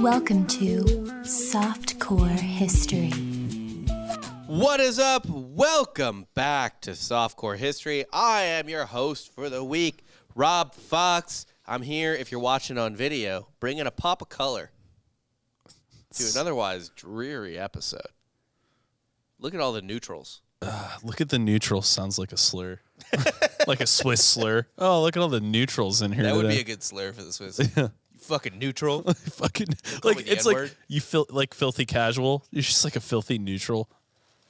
Welcome to Softcore History. What is up? Welcome back to Softcore History. I am your host for the week, Rob Fox. I'm here, if you're watching on video, bringing a pop of color to an otherwise dreary episode. Look at all the neutrals. Look at the neutrals. Sounds like a slur. Like a Swiss slur. Oh, look at all the neutrals in here That today. would be a good slur for the Swiss. You fucking neutral. Fucking, like, it's like you feel like filthy casual. You're just like a filthy neutral.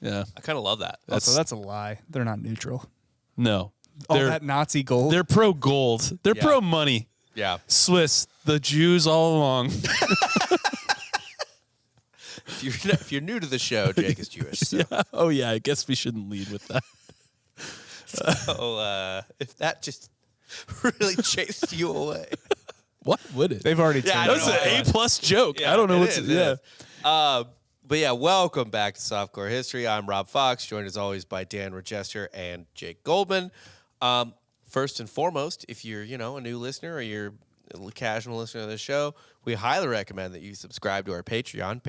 Yeah. I kind of love that. That's a lie. They're not neutral. No. All that Nazi gold. They're pro gold. They're pro money. Yeah. Swiss, the Jews all along. If you're new to the show, Jake is Jewish. So. Yeah. Oh, yeah. I guess we shouldn't lead with that. So, if that just really chased you away. What would it? They've already Yeah, taken That's it. an A+ joke. Yeah, I don't know it what's... is, Yeah. it is. But yeah, welcome back to Softcore History. I'm Rob Fox, joined as always by Dan Regester and Jake Goldman. First and foremost, if you're a new listener or you're a casual listener to the show, we highly recommend that you subscribe to our Patreon,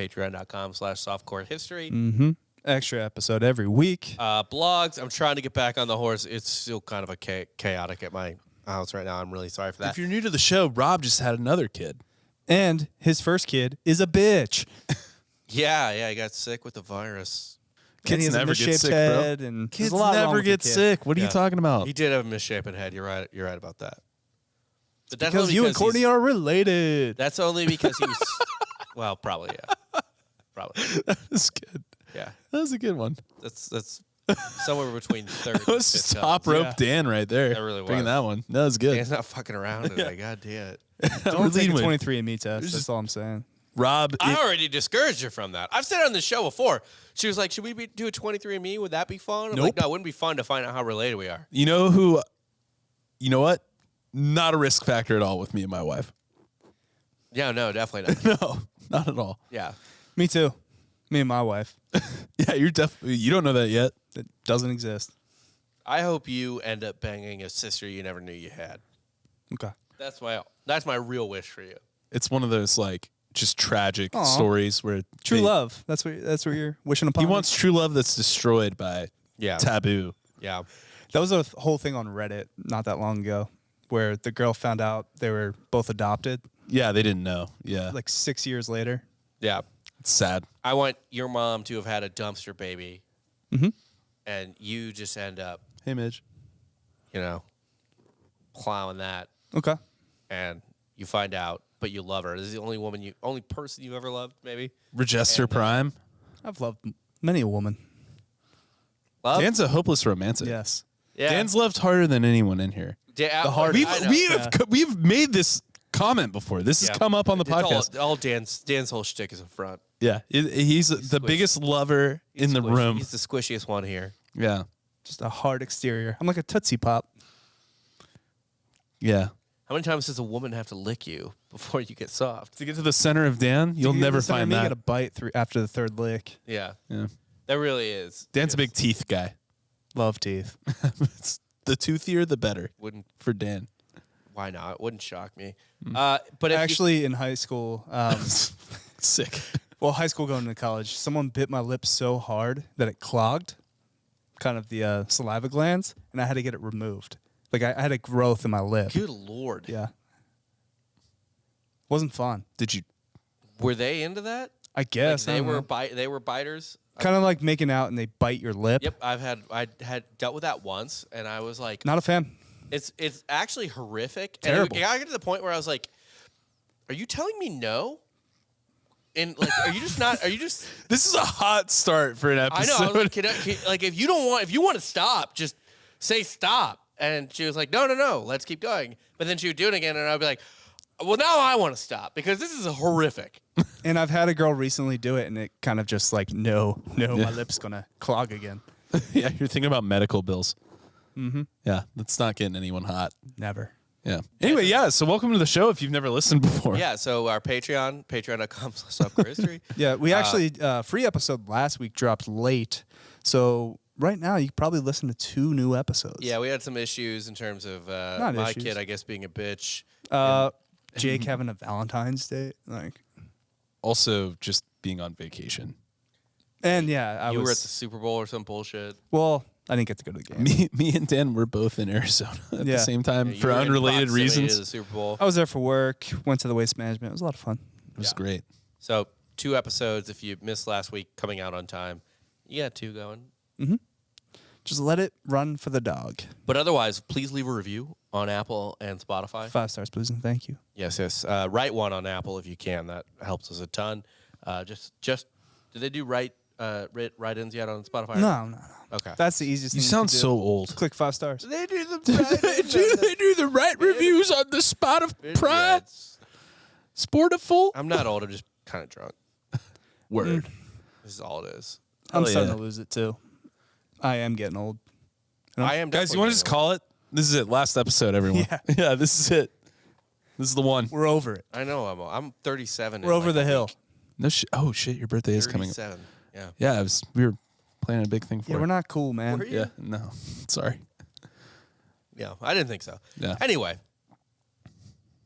patreon.com/softcorehistory. Mm-hmm. Extra episode every week. Blogs. I'm trying to get back on the horse. It's still kind of a chaotic at my house right now. I'm really sorry for that. If you're new to the show, Rob just had another kid. And his first kid is a bitch. Yeah, he got sick with the virus. And he Kids has a never get misshaped sick, head, bro. and Kids there's a lot wrong never with the get kid. sick. What are you talking about? He did have a misshapen head. You're right about that. But that's Because only you and Courtney he's- are related. That's only because he was. Well, probably yeah. Probably That's good. yeah. That was a good one. That's somewhere between third. That was and just fifth top cousins. rope Dan right there. That really Bringing was. that one. That was good. Dan's not fucking around today. God damn it. Don't take a Lead with- 23andMe test. That's all I'm saying. Rob, I already discouraged her from that. I've said it on the show before. She was like, "Should we do a 23andMe? Would that be fun?" I'm like, Nope. "No, it wouldn't be fun to find out how related we are." you know who? You know what? Not a risk factor at all with me and my wife. Yeah, no, definitely not. No, not at all. Yeah, Me too. Me and my wife. Yeah, you're definitely. You don't know that yet. That doesn't exist. I hope you end up banging a sister you never knew you had. Okay. That's my real wish for you. It's one of those like just tragic Aw. stories where True they- love. That's what you're wishing upon. He wants true love that's destroyed by Yeah, taboo. yeah. That was a whole thing on Reddit not that long ago, where the girl found out they were both adopted Yeah, they didn't know. Yeah, like 6 years later. Yeah. it's sad. I want your mom to have had a dumpster baby, Mhm. and you just end up, Hey, Midge. plowing that, Okay. and you find out, but you love her. This is the only person you've ever loved, maybe? Regester And, Prime. I've loved many a woman. Love? Dan's a hopeless romantic. Yes. Yeah. Dan's loved harder than anyone in here. the heart- We've made this comment before. This has come up on the podcast. All Dan's whole shtick is in front. Yeah, he's the biggest lover in the room. He's the squishiest one here. Yeah, Just a hard exterior. I'm like a Tootsie Pop. yeah. How many times does a woman have to lick you before you get soft? To get to the center of Dan, you'll never find You that. got a bite through after the third lick. Yeah, Yeah. that really is. Dan's a big teeth guy. Love teeth. It's the toothier, the better Wouldn't for Dan. why not? It wouldn't shock me. Mm. But if Actually, in high school, Sick. well, high school going to college, someone bit my lip so hard that it clogged kind of the saliva glands, and I had to get it removed. Like I had a growth in my lip. good lord, Yeah. Wasn't fun. Did you? were they into that? I Like, guess. I they don't were know. they were biters. Kind of like making out and they bite your lip. Yep, I had dealt with that once, and I was like, Not a fan. it's actually horrific. Terrible. And I got to the point where I was like, are you telling me no? And like, are you just not? Are you just? This is a hot start for an I episode. know. I was like, like, if you want to stop, just say stop. And she was like, no, let's keep going. But then she would do it again, and I'd be like, well, now I want to stop because this is horrific. And I've had a girl recently do it, and it kind of just like, no, my lip's going to clog again. Yeah, you're thinking about medical bills. Mm-hmm. Yeah, that's not getting anyone hot. Never. Yeah. Anyway, yeah. So welcome to the show. If you've never listened before. Yeah. So our patreon.com/softcorehistory. Yeah, we actually, free episode last week dropped late. So right now, you can probably listen to 2 new episodes. Yeah, we had some issues in terms of Not my issues. kid, I guess, being a bitch. Jake having a Valentine's Day, like, Also, just being on vacation. and yeah, I You was. were at the Super Bowl or some bullshit. Well, I didn't get to go to the game. Me and Dan were both in Arizona at the Yeah. same time You for were in unrelated proximity reasons. to the Super Bowl. I was there for work. Went to the waste management. It was a lot of fun. It was great. So 2 episodes. If you missed last week, coming out on time. You got 2 going. Just let it run for the dog. But otherwise, please leave a review on Apple and Spotify. 5 stars, please, and thank you. Yes. Write one on Apple if you can. That helps us a ton. Just do they do write-ins yet on Spotify? No. Okay. That's the easiest You thing sound to do. so old. Just click 5 stars. They do the They do the right reviews on the Spotify. Sportiful. I'm not old. I'm just kind of drunk. Word. This is all it is. I'm Hell starting yeah. to lose it too. I am getting old. I am. Guys, you want to just call it? This is it. Last episode, everyone. Yeah. This is it. This is the one. We're over it. I know. I'm 37. We're over the hill. No shit. Oh shit, your birthday is coming up. 37. Yeah. Yeah, we were planning a big thing for Yeah, it. we're not cool, man. Were you? Yeah, no. Sorry. Yeah. I didn't think so. Yeah. Anyway,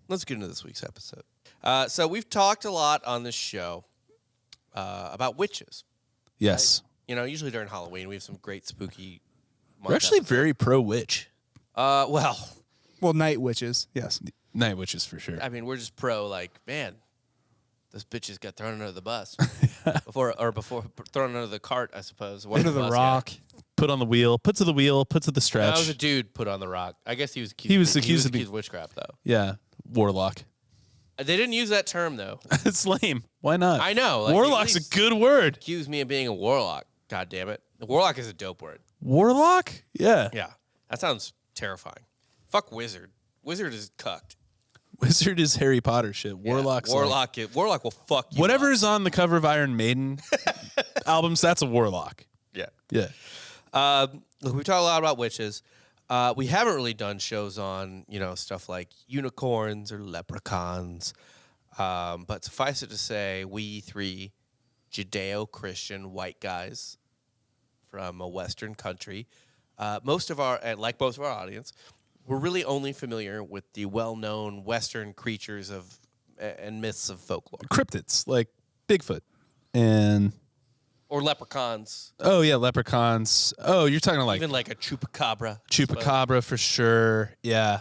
let's get into this week's episode. So we've talked a lot on this show about witches. Yes. You know, usually during Halloween, we have some great spooky. We're actually very pro witch. Well, Well, night witches, yes. Night witches for sure. I mean, we're just pro. Like, man, those bitches got thrown under the bus before thrown under the cart, I suppose. Under the bus, rock. Put on the wheel, put to the wheel, put to the Yeah. stretch. That was a dude put on the rock. I guess he was accused. He was accused of being- of witchcraft, though. Yeah, warlock. They didn't use that term though. It's lame. Why not? I know. Like, Warlock's at a least good word. Accuse me of being a warlock. God damn it. Warlock is a dope word. Warlock? Yeah. Yeah, that sounds terrifying. Fuck wizard. Wizard is cucked. Wizard is Harry Potter shit. Warlock's Warlock. Warlock will fuck you. whatever up. is on the cover of Iron Maiden albums, that's a warlock. Yeah. Yeah. Look, we talk a lot about witches. We haven't really done shows on, stuff like unicorns or leprechauns. But suffice it to say, we 3 Judeo-Christian white guys from a Western country, most of our audience, we're really only familiar with the well-known Western creatures and myths of folklore. Cryptids, like Bigfoot. And Or leprechauns, oh yeah, leprechauns. Oh, you're talking like even like a chupacabra. Chupacabra for sure. Yeah.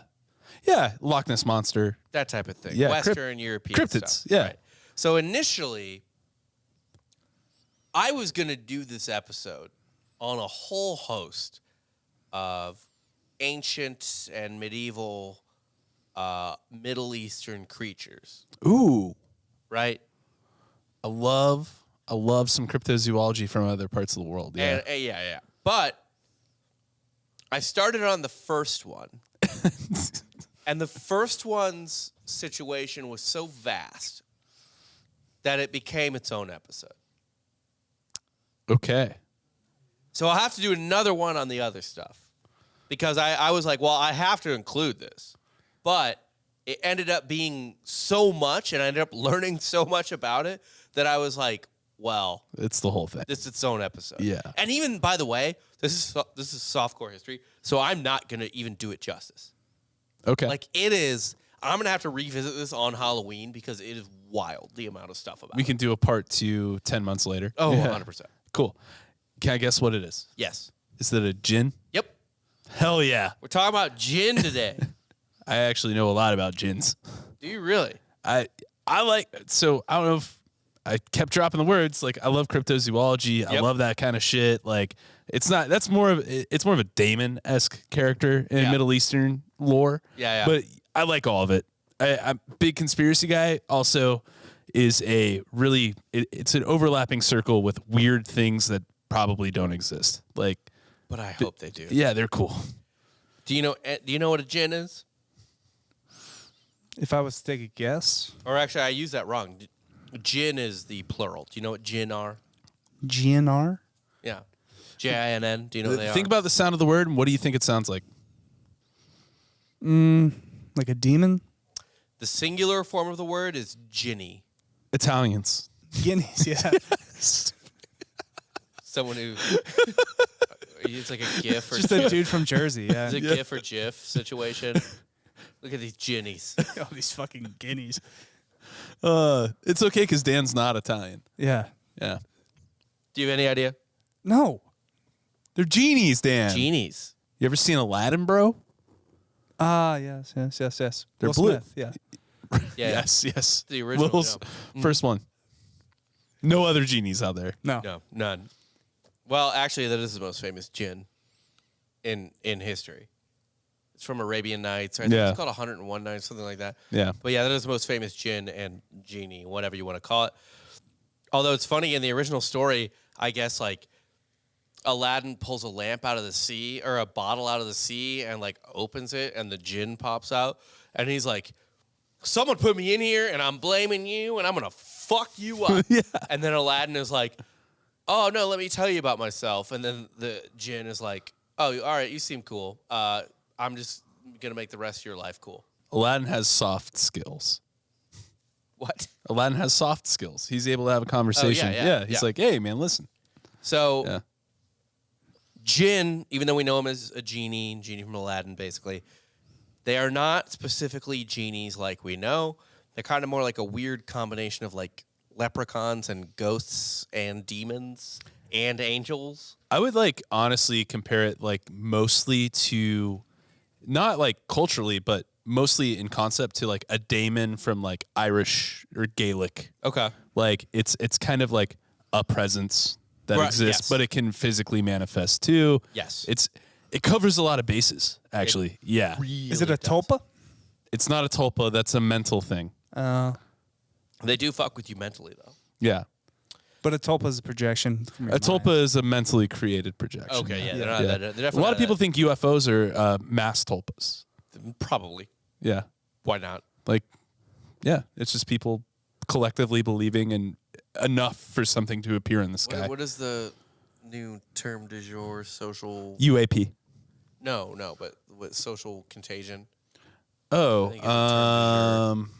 Yeah. Loch Ness Monster. That type of thing. Yeah, Western European cryptids, stuff. yeah. Right. So initially, I was going to do this episode on a whole host of ancient and medieval Middle Eastern creatures, Ooh. right? I love some cryptozoology from other parts of the world. Yeah. And, yeah. But I started on the first one. And the first one's situation was so vast that it became its own episode. Okay. So I'll have to do another one on the other stuff. Because I was like, well, I have to include this. But it ended up being so much, and I ended up learning so much about it, that I was like, well, It's the whole thing. this is its own episode. Yeah. And even, by the way, this is softcore history, so I'm not going to even do it justice. Okay. Like, it is, I'm going to have to revisit this on Halloween because it is wild, the amount of stuff about we it. can do a part 2 10 months later. Oh, Yeah. 100%. Cool. Can I guess what it is? Yes. Is that a gin? Yep. Hell yeah. We're talking about gin today. I actually know a lot about gins. Do you really? I don't know if I kept dropping the words. Like, I love cryptozoology. I Yep. love that kind of shit. Like, it's more of a Damon-esque character in Yeah. Middle Eastern lore. Yeah. But I like all of it. I'm a big conspiracy guy. Also, is it's an overlapping circle with weird things that probably don't exist. Like, But I hope they do. yeah, they're cool. Do you know what a gin is? If I was to take a guess, Or actually, I used that wrong. Jinn is the plural. Do you know what jinn are? GNR? Yeah. Jinn. Do you know what they Think are? about the sound of the word, and what do you think it sounds like? Like a demon? The singular form of the word is ginny. Italians. Guineas, yeah. Someone who it's like a GIF or Just a dude from Jersey, yeah. it's a GIF or GIF situation. Look at these genies. All these fucking guineas. It's okay because Dan's not Italian. Yeah. Yeah. Do you have any idea? No. They're genies, Dan. Genies. You ever seen Aladdin, bro? Yes. They're Will blue. Smith, yeah. Yeah. Yes. The original. Will's first one. No other genies out there. No. No, none. Well, actually, that is the most famous jinn in history. It's from Arabian Nights. I think Yeah. it's called 101 Nights, something like that. Yeah. But yeah, that is the most famous jinn and genie, whatever you want to call it. Although it's funny, in the original story, I guess, like, Aladdin pulls a lamp out of the sea, or a bottle out of the sea, and, like, opens it, and the jinn pops out. And he's like, someone put me in here, and I'm blaming you, and I'm going to fuck you up. Yeah. And then Aladdin is like, oh, no, let me tell you about myself. And then the jinn is like, oh, all right, you seem cool. I'm just going to make the rest of your life cool. Aladdin has soft skills. What? Aladdin has soft skills. He's able to have a conversation. yeah. He's like, hey, man, listen. So, Yeah. jinn, even though we know him as a genie from Aladdin, basically, they are not specifically genies like we know. They're kind of more like a weird combination of, like, leprechauns and ghosts and demons and angels. I would, like, honestly compare it, like, mostly to, not, like, culturally, but mostly in concept to, like, a daemon from, like, Irish or Gaelic. Okay. Like, it's kind of like a presence that Right, exists, yes. but it can physically manifest too. Yes. It covers a lot of bases, actually. Yeah. Is it a tulpa? It's not a tulpa. That's a mental thing. They do fuck with you mentally, though. Yeah. But a tulpa is a projection from your A tulpa is a mentally created projection. Okay, yeah. They're Yeah. not, they're definitely A lot not of people that. think UFOs are mass tulpas. Probably. Yeah. Why not? Like, yeah, it's just people collectively believing in enough for something to appear in the sky. What is the new term du jour? Social... UAP. No, but what, social contagion? Oh, I think it's a term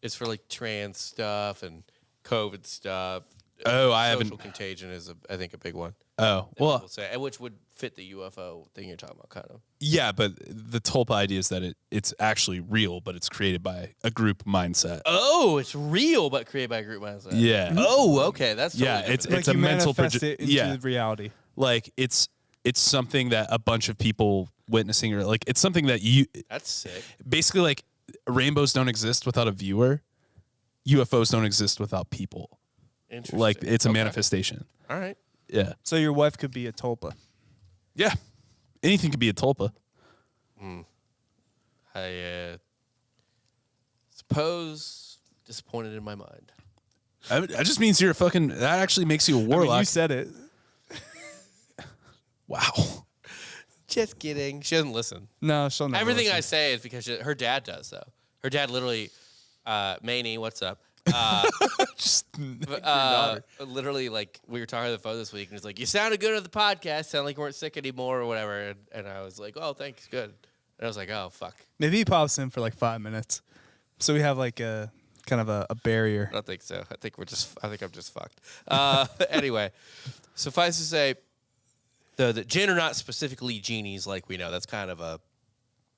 It's for, like, trans stuff and COVID stuff. Oh, I Social haven't. contagion is, I think, a big one. Oh, People well, say, and which would fit the UFO thing you're talking about, kind of. yeah, but the tulpa idea is that it's actually real, but it's created by a group mindset. Oh, it's real, but created by a group mindset. Yeah. Oh, okay. That's totally Yeah, different. it's Like a you mental manifest it into yeah, reality. like it's something that a bunch of people witnessing, or like it's something that you That's sick. basically, like, rainbows don't exist without a viewer. UFOs don't exist without people. Interesting. Like, it's a Okay. manifestation. All right. Yeah. So your wife could be a tulpa. Yeah. Anything could be a tulpa. I suppose disappointed in my mind. That just means you're a fucking. That actually makes you a I mean, warlock. you said it. Wow. Just kidding. She doesn't listen. No, she'll never Everything I listen. say is because her dad does, though. Her dad literally, Maney, what's up? Just Literally, like, we were talking on the phone this week, and he's like, you sounded good on the podcast. Sound like you weren't sick anymore or whatever. And I was like, oh, thanks. Good. And I was like, oh, fuck. Maybe he pops in for like 5 minutes. So we have like a kind of a barrier. I don't think so. I think I'm just fucked. Anyway, suffice to say, the jinn are not specifically genies like we know. That's kind of a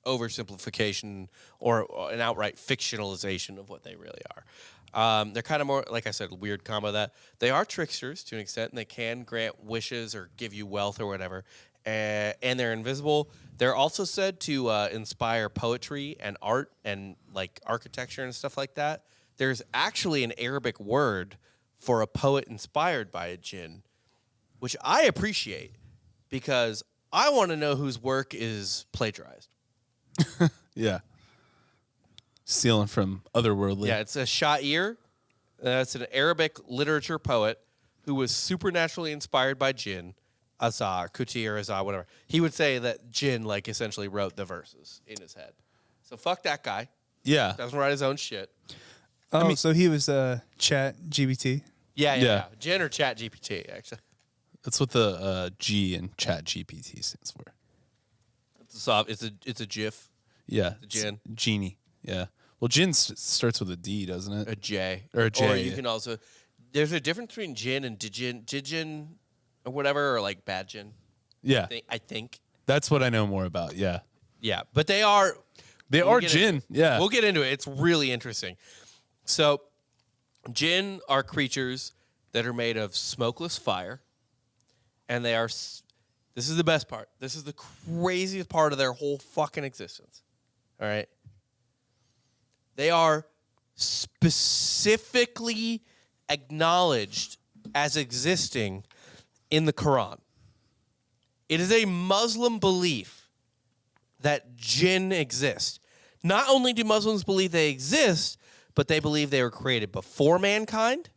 oversimplification or an outright fictionalization of what they really are. They're kind of more, like I said, a weird combo of that. They are tricksters to an extent, and they can grant wishes or give you wealth or whatever. And they're invisible. They're also said to inspire poetry and art and, like, architecture and stuff like that. There's actually an Arabic word for a poet inspired by a jinn, which I appreciate because I want to know whose work is plagiarized. yeah. Stealing from otherworldly. Yeah, it's a sha'ir. It's an Arabic literature poet who was supernaturally inspired by jinn, Azar, Kutir, Azar, whatever. He would say that jinn, like, essentially wrote the verses in his head. So fuck that guy. Yeah. Doesn't write his own shit. Oh, so he was Chat GBT. Yeah. Jinn or Chat GPT, actually. That's what the G in Chat GPT stands for. It's a GIF, Yeah. The Jinn. It's Genie. Yeah. Well, Jinn starts with a D, doesn't it? a J. Or a J, Or you yeah. can also... There's a difference between jinn and dijin or whatever, or like bad jinn, Yeah. I think. That's what I know more about. Yeah. Yeah, but they are... They We'll are get jinn. into it. Yeah. We'll get into it. It's really interesting. So, jinn are creatures that are made of smokeless fire, and they are. This is the best part. This is the craziest part of their whole fucking existence. All right. They are specifically acknowledged as existing in the Quran. It is a Muslim belief that jinn exist. Not only do Muslims believe they exist, but they believe they were created before mankind.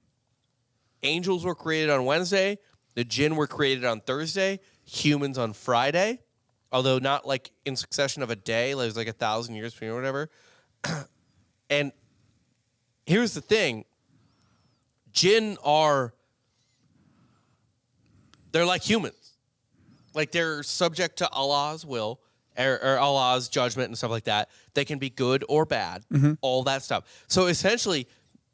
Angels were created on Wednesday. The jinn were created on Thursday. Humans on Friday. Although not like in succession of a day. There's like 1,000 years between or whatever. And here's the thing. Jinn are... They're like humans. Like they're subject to Allah's will or Allah's judgment and stuff like that. They can be good or bad, all that stuff. So essentially,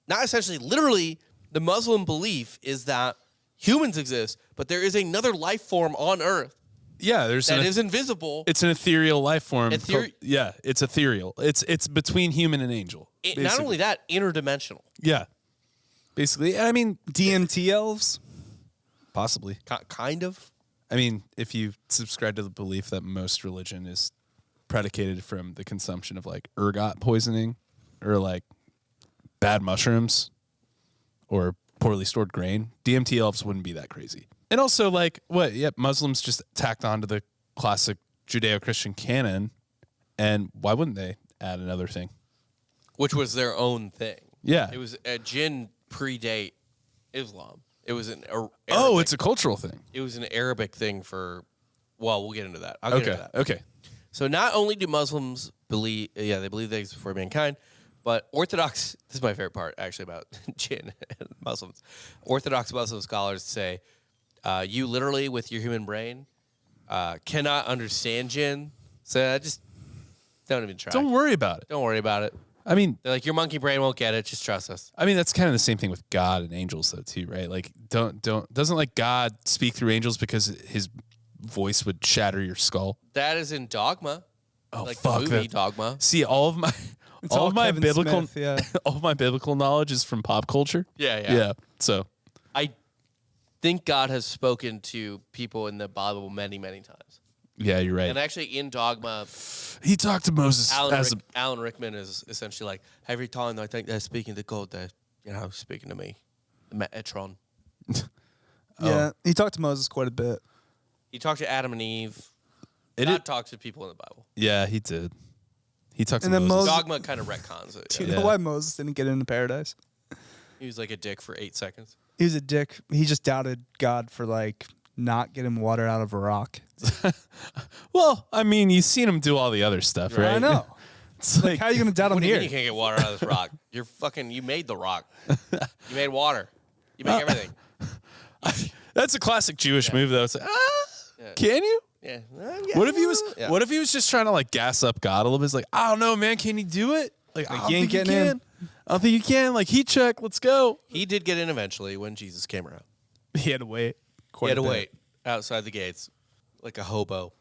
not essentially, literally, the Muslim belief is that humans exist, but there is another life form on Earth Yeah, there's that is invisible. It's an ethereal life form. Ether- Yeah, it's ethereal. It's between human and angel. Not only that, interdimensional. Yeah, basically. I mean, DMT elves? possibly. Kind of. I mean, if you subscribe to the belief that most religion is predicated from the consumption of like ergot poisoning or like bad mushrooms or poorly stored grain, DMT elves wouldn't be that crazy. And also like Muslims just tacked onto the classic Judeo-Christian canon, and why wouldn't they add another thing? Which was their own thing. Yeah. It was a jinn predate Islam. It was an Arabic, It's a cultural thing. It was an Arabic thing for. Well, we'll get into that. I'll get into that. Okay. So not only do Muslims believe, they believe they exist before mankind, but Orthodox. This is my favorite part, actually, about jinn and Muslims. Orthodox Muslim scholars say, you literally, with your human brain, cannot understand jinn. So just don't even try. Don't worry about it. Don't worry about it. I mean, They're like, your monkey brain won't get it. Just trust us. I mean, that's kind of the same thing with God and angels, though, too, right? Like, doesn't like God speak through angels because his voice would shatter your skull? That is in Dogma. Oh, like fuck the movie that. Dogma. See, all of my Kevin biblical, Smith, yeah. all of my biblical knowledge is from pop culture. Yeah. So, I think God has spoken to people in the Bible many, many times. yeah, you're right. And actually, in Dogma, He talked to Moses Alan Rickman is essentially like, every time I think they're speaking to God, they're speaking to me, Metatron. Yeah, he talked to Moses quite a bit. He talked to Adam and Eve. It Not is- talked to people in the Bible. Yeah, he did. He talked to And then Moses. Dogma kind of retcons it. Do you Yeah. know Yeah. why Moses didn't get into paradise? He was like a dick for 8 seconds. He was a dick. He just doubted God for like not getting water out of a rock. Well, I mean, you've seen him do all the other stuff, right? I know. It's Like, how are you going to doubt him What do you here? mean you can't get water out of this rock? You made the rock. You made water. You make everything. that's a classic Jewish move, though. It's like, can you? Yeah. What if he was? Yeah. What if he was just trying to like gas up God a little bit? It's like, I don't know, man. Can he do it? Like, I don't you ain't think he getting in. can. I don't think you can. Like, heat check. Let's go. He did get in eventually when Jesus came around. He had to wait. He had to wait outside the gates like a hobo.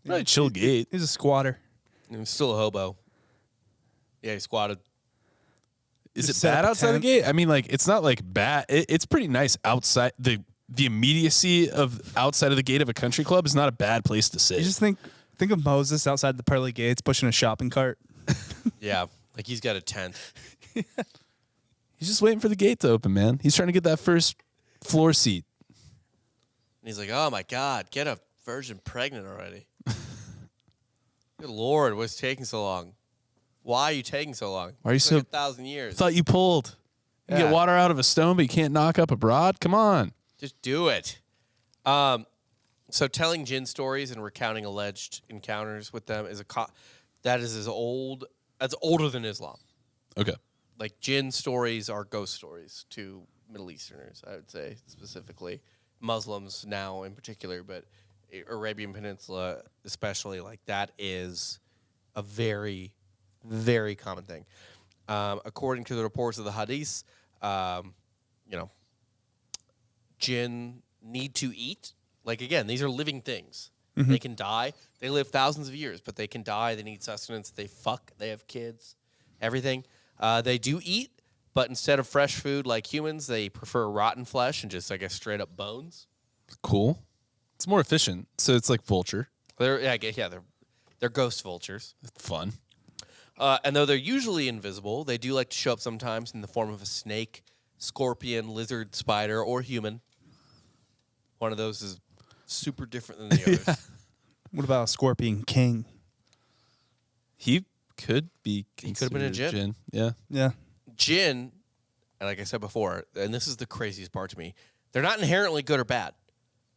Probably chill gate. He's a squatter. He was still a hobo. Yeah, he squatted. Is Just it set bad up a outside the tent. gate? I mean, like, it's not like bad. It's pretty nice outside. The immediacy of outside of the gate of a country club is not a bad place to sit. You just think of Moses outside the pearly gates pushing a shopping cart. Yeah, like he's got a tent. He's just waiting for the gate to open, man. He's trying to get that first floor seat. And he's like, oh my God, get a virgin pregnant already. Good Lord, what's taking so long? Why are you taking so long? Why are you It's so- like 1,000 years. Thought you pulled. You Yeah. get water out of a stone, but you can't knock up a broad? Come on. Just do it. So telling jinn stories and recounting alleged encounters with them is that is as old. That's older than Islam. Okay. Like jinn stories are ghost stories to Middle Easterners, I would say specifically Muslims now in particular, but Arabian Peninsula especially. Like that is a very, very common thing. According to the reports of the Hadith, jinn need to eat. Like again, these are living things. They can die. They live thousands of years, but they can die. They need sustenance. They fuck. They have kids. Everything. They do eat, but instead of fresh food like humans, they prefer rotten flesh and just, I guess, straight up bones. Cool. It's more efficient. So it's like vulture. They're ghost vultures. Fun. And though they're usually invisible, they do like to show up sometimes in the form of a snake, scorpion, lizard, spider, or human. One of those is super different than the others. What about a Scorpion King? He could be He could have been a considered jinn. Yeah. Yeah. Jinn, and like I said before, and this is the craziest part to me, they're not inherently good or bad.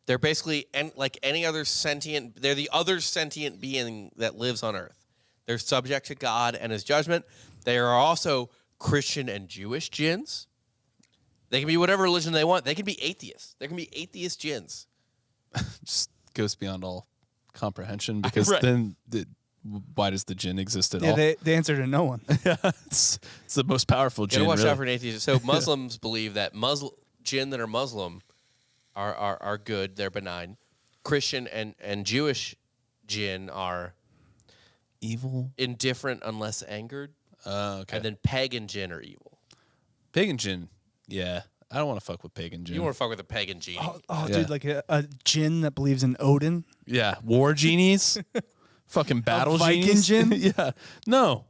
They're basically like any other sentient. They're the other sentient being that lives on Earth. They're subject to God and His judgment. They are also Christian and Jewish jinns. They can be whatever religion they want. They can be atheists. There can be atheist jinns. Just goes beyond all comprehension because Right. then why does the jinn exist at Yeah, all? they answer to no one. it's the most powerful You jinn. gotta watch really. out for an atheist. So Muslims believe that jinn that are Muslim are good. They're benign. Christian and Jewish jinn are Evil. indifferent unless angered. Okay. And then pagan jinn are evil. Pagan jinn. Yeah. I don't want to fuck with pagan jinn. You want to fuck with a pagan genie. Oh, Yeah. dude, like a djinn that believes in Odin. Yeah. War genies. Fucking battle Viking genies. jinn? Yeah. No.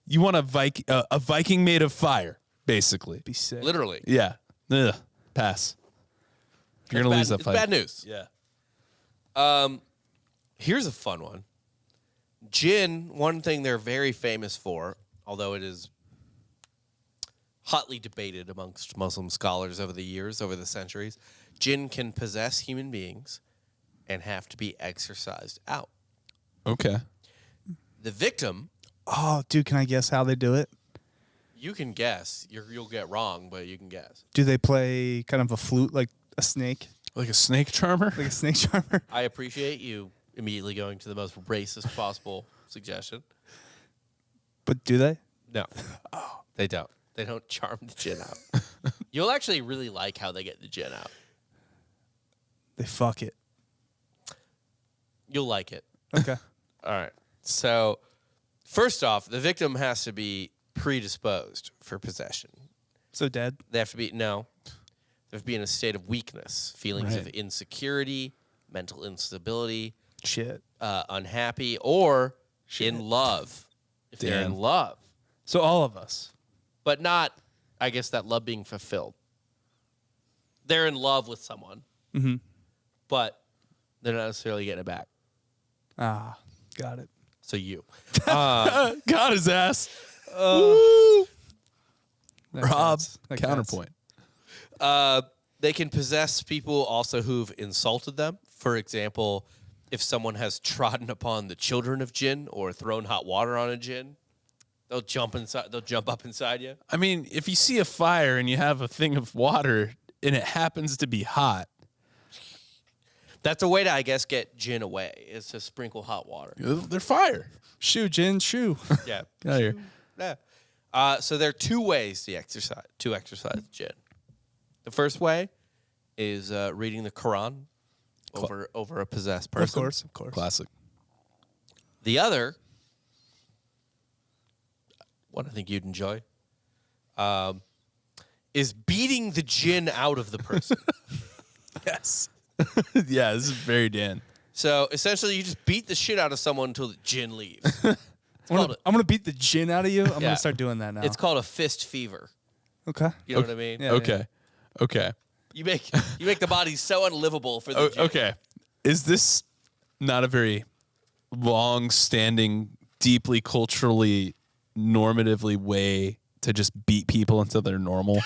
You want a Viking made of fire, basically. Be sick. Literally. Yeah. Ugh. Pass. You're going to lose that It's fight. bad news. Yeah. Here's a fun one. Jinn, one thing they're very famous for, although it is hotly debated amongst Muslim scholars over the years, over the centuries, jinn can possess human beings and have to be exorcised out. Okay. The victim, Oh, dude, can I guess how they do it? you can guess. You'll get wrong, but you can guess. Do they play kind of a flute like a snake? Like a snake charmer? Like a snake charmer? I appreciate you immediately going to the most racist possible suggestion. But do they? No. They don't. They don't charm the jinn out. You'll actually really like how they get the jinn out. They fuck it. You'll like it. Okay. All right. So, first off, the victim has to be predisposed for possession. So dead? They have to be, no. They have to be in a state of weakness, feelings of Right. insecurity, mental instability, Shit. unhappy, or in love. If they're in Damn. love. So all of us. But not, I guess, that love being fulfilled. They're in love with someone, but they're not necessarily getting it back. Ah, got it. So you. Got his ass. That Rob, counts. That counts. counterpoint. They can possess people also who've insulted them. For example, if someone has trodden upon the children of jinn or thrown hot water on a jinn, they'll jump inside. They'll jump up inside you. I mean, if you see a fire and you have a thing of water and it happens to be hot, That's a way to, I guess, get jinn away. Is to sprinkle hot water. they're fire. Shoe, Jin, shoe. Yeah. Get out of here. Yeah. So there are two ways to exercise jinn. The first way is reading the Quran over a possessed person. Of course, of course. Classic. The other, what I think you'd enjoy, is beating the jinn out of the person. Yes. Yeah, this is very Dan. So essentially, you just beat the shit out of someone until the jinn leaves. I'm gonna beat the gin out of you. I'm Yeah. gonna start doing that now. It's called a fist fever. okay. You know what I mean? Yeah. Okay. Okay. You make the body so unlivable for the jinn. Okay. Is this not a very long-standing, deeply culturally normatively way to just beat people until they're normal?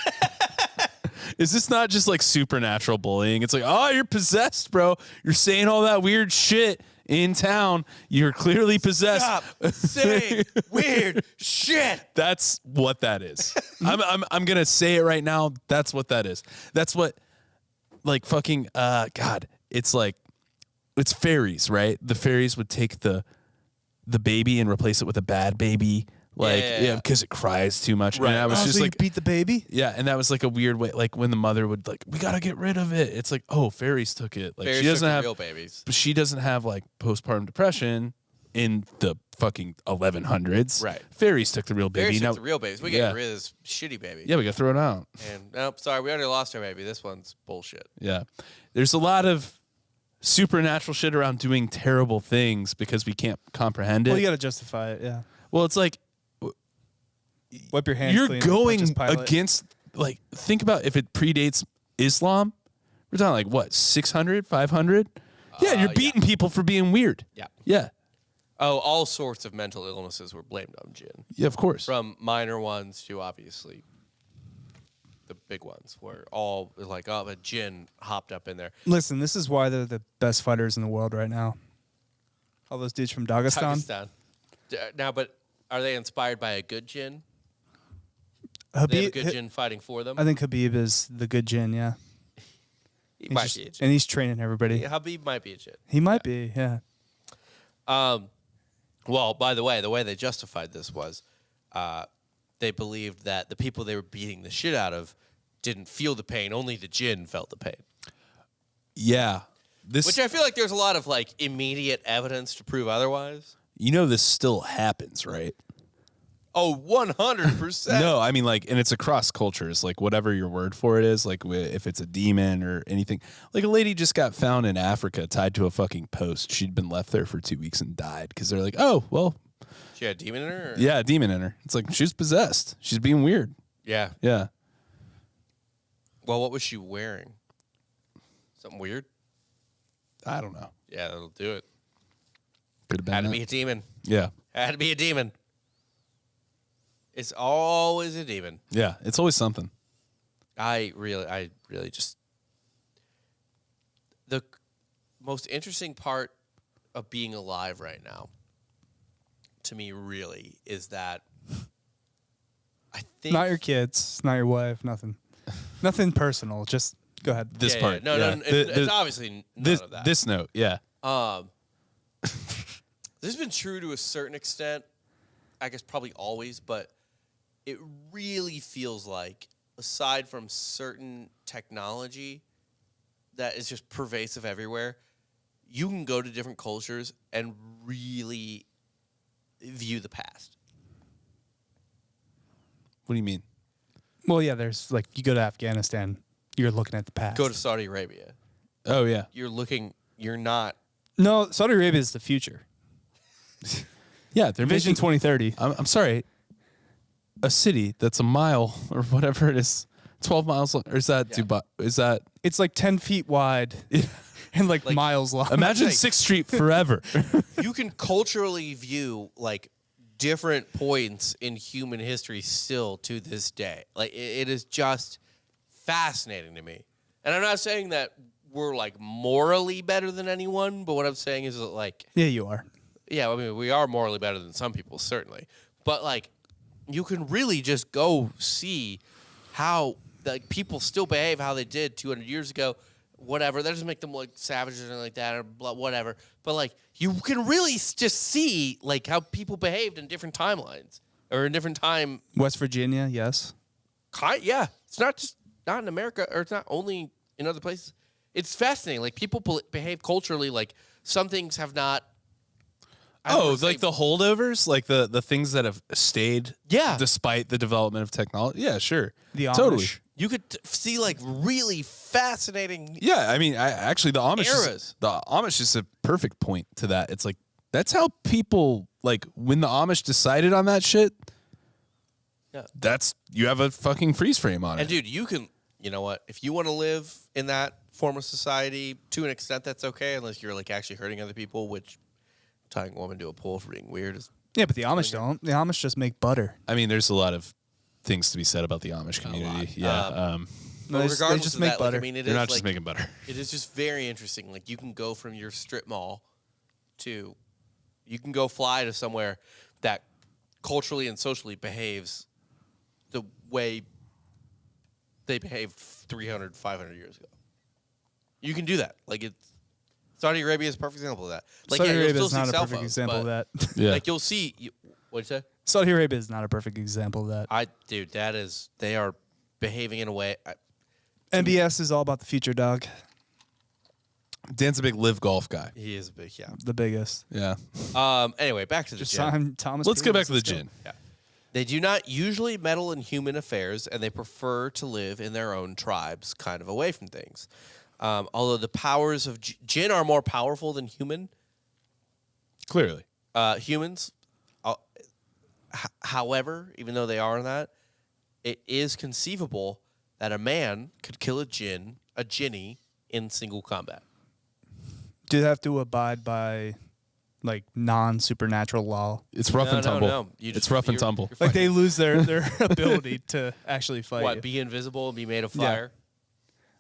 Is this not just like supernatural bullying? It's like, oh, you're possessed, bro. You're saying all that weird shit in town. You're clearly possessed. Stop saying weird shit. That's what that is. I'm gonna say it right now. That's what that is. That's what, like, fucking God. It's like, it's fairies, right? The fairies would take the baby and replace it with a bad baby Like, Yeah. because it cries too much. Right. And I was Oh, just so like, you beat the baby? yeah, and that was like a weird way. Like when the mother would like, we gotta get rid of it. It's like, oh, fairies took it. Like Fairies she doesn't took the have real babies. but she doesn't have like postpartum depression in the fucking 1100s. Right. Fairies took the real baby. Fairies Now, took the real babies. We yeah. get rid of this shitty baby. yeah, we gotta throw it out. And nope, sorry, we already lost our baby. This one's bullshit. Yeah. There's a lot of supernatural shit around doing terrible things because we can't comprehend it. Well, you got to justify it, yeah. Well, it's like Wipe your hands you're clean. going Pontius Pilate. against, like, think about if it predates Islam. We're talking like what, 600, 500? Yeah, you're beating people for being weird. Yeah. Yeah. Oh, all sorts of mental illnesses were blamed on jinn. Yeah, of course. From minor ones to obviously the big ones were all like, oh, a jinn hopped up in there. Listen, this is why they're the best fighters in the world right now. All those dudes from Dagestan. Pakistan. Now, but are they inspired by a good jinn? They have a good jinn fighting for them? I think Habib is the good jinn, yeah. He might be a jinn. And he's training everybody. Yeah, Habib might be a jinn. He might be, yeah. Well, by the way they justified this was they believed that the people they were beating the shit out of didn't feel the pain. Only the jinn felt the pain. Yeah. Which I feel like there's a lot of like immediate evidence to prove otherwise. You know this still happens, right? Oh, 100%. No, I mean, like, and it's across cultures, like, whatever your word for it is, like, if it's a demon or anything. Like, a lady just got found in Africa tied to a fucking post. She'd been left there for 2 weeks and died because they're like, oh, well. She had a demon in her? Or? Yeah, a demon in her. It's like, she's possessed. She's being weird. Yeah. Yeah. Well, what was she wearing? Something weird? I don't know. Yeah, that'll do it. Could have been. Had to that. be a demon. Yeah. Had to be a demon. It's always a demon. Yeah. It's always something. I really just the most interesting part of being alive right now to me really is that I think Not your kids, not your wife, nothing. Nothing personal. Just go ahead. This part. No, yeah. it's obviously none of that. This note. Yeah. This has been true to a certain extent, I guess probably always, but it really feels like, aside from certain technology that is just pervasive everywhere, you can go to different cultures and really view the past. What do you mean? Well, yeah, there's like, you go to Afghanistan, you're looking at the past. Go to Saudi Arabia. Oh, yeah. You're not. No, Saudi Arabia is the future. Yeah. They're Vision making, 2030. I'm sorry. A city that's a mile or whatever it is, 12 miles long. Or is that Dubai? Is that. It's like 10 feet wide and like miles long. Imagine like- 6th Street forever. You can culturally view like different points in human history still to this day. Like it is just fascinating to me. And I'm not saying that we're like morally better than anyone, but what I'm saying is that like, Yeah, you are. yeah, I mean, we are morally better than some people, certainly. But like, you can really just go see how like people still behave how they did 200 years ago. Whatever, that doesn't make them like savages or anything like that, or blah, whatever. But like, you can really just see like how people behaved in different timelines or in different time. West Virginia, yes. Yeah, it's not in America, or it's not only in other places. It's fascinating. Like people behave culturally. Like some things have not. Oh, like the holdovers, like the things that have stayed, Yeah. despite the development of technology. Yeah, sure, The Amish. totally. You could see like really fascinating. Yeah, I mean, actually, the Eras. Amish is a perfect point to that. It's like that's how people like when the Amish decided on that shit. Yeah. That's you have a fucking freeze frame on And it. dude, you know what? If you want to live in that form of society, to an extent, that's okay, unless you're like actually hurting other people, which tying a woman to a pole for being weird is. Yeah, but the Amish don't. The Amish just make butter. I mean, there's a lot of things to be said about the Amish community. Yeah, No, But they regardless just of make that, butter. Like, I mean, it they're is not just like, making butter. it is just very interesting. Like you can go from your strip mall to, you can go fly to somewhere that culturally and socially behaves the way they behaved 300, 500 years ago. You can do that. Like Saudi Arabia is a perfect example of that. Like, Saudi you'll Arabia still is see not a cell perfect phones, example of but, that. Yeah, Like you'll see, what'd you say? Saudi Arabia is not a perfect example of that. They are behaving in a way. MBS is all about the future, dog. Dan's a big live golf guy. He is big, yeah. The biggest. Yeah. Anyway, back to the Just Jinn. sign Thomas. Let's get back Peters. to the Let's go. Jinn. Yeah. They do not usually meddle in human affairs, and they prefer to live in their own tribes, kind of away from things. Although the powers of Jinn are more powerful than Clearly. humans. However, even though they are that, it is conceivable that a man could kill a genie in single combat. Do they have to abide by like non-supernatural law? It's rough and tumble. No. It's rough and tumble. you're Like they fighting- lose their ability to actually fight. what? you. Be invisible and be made of Yeah. fire?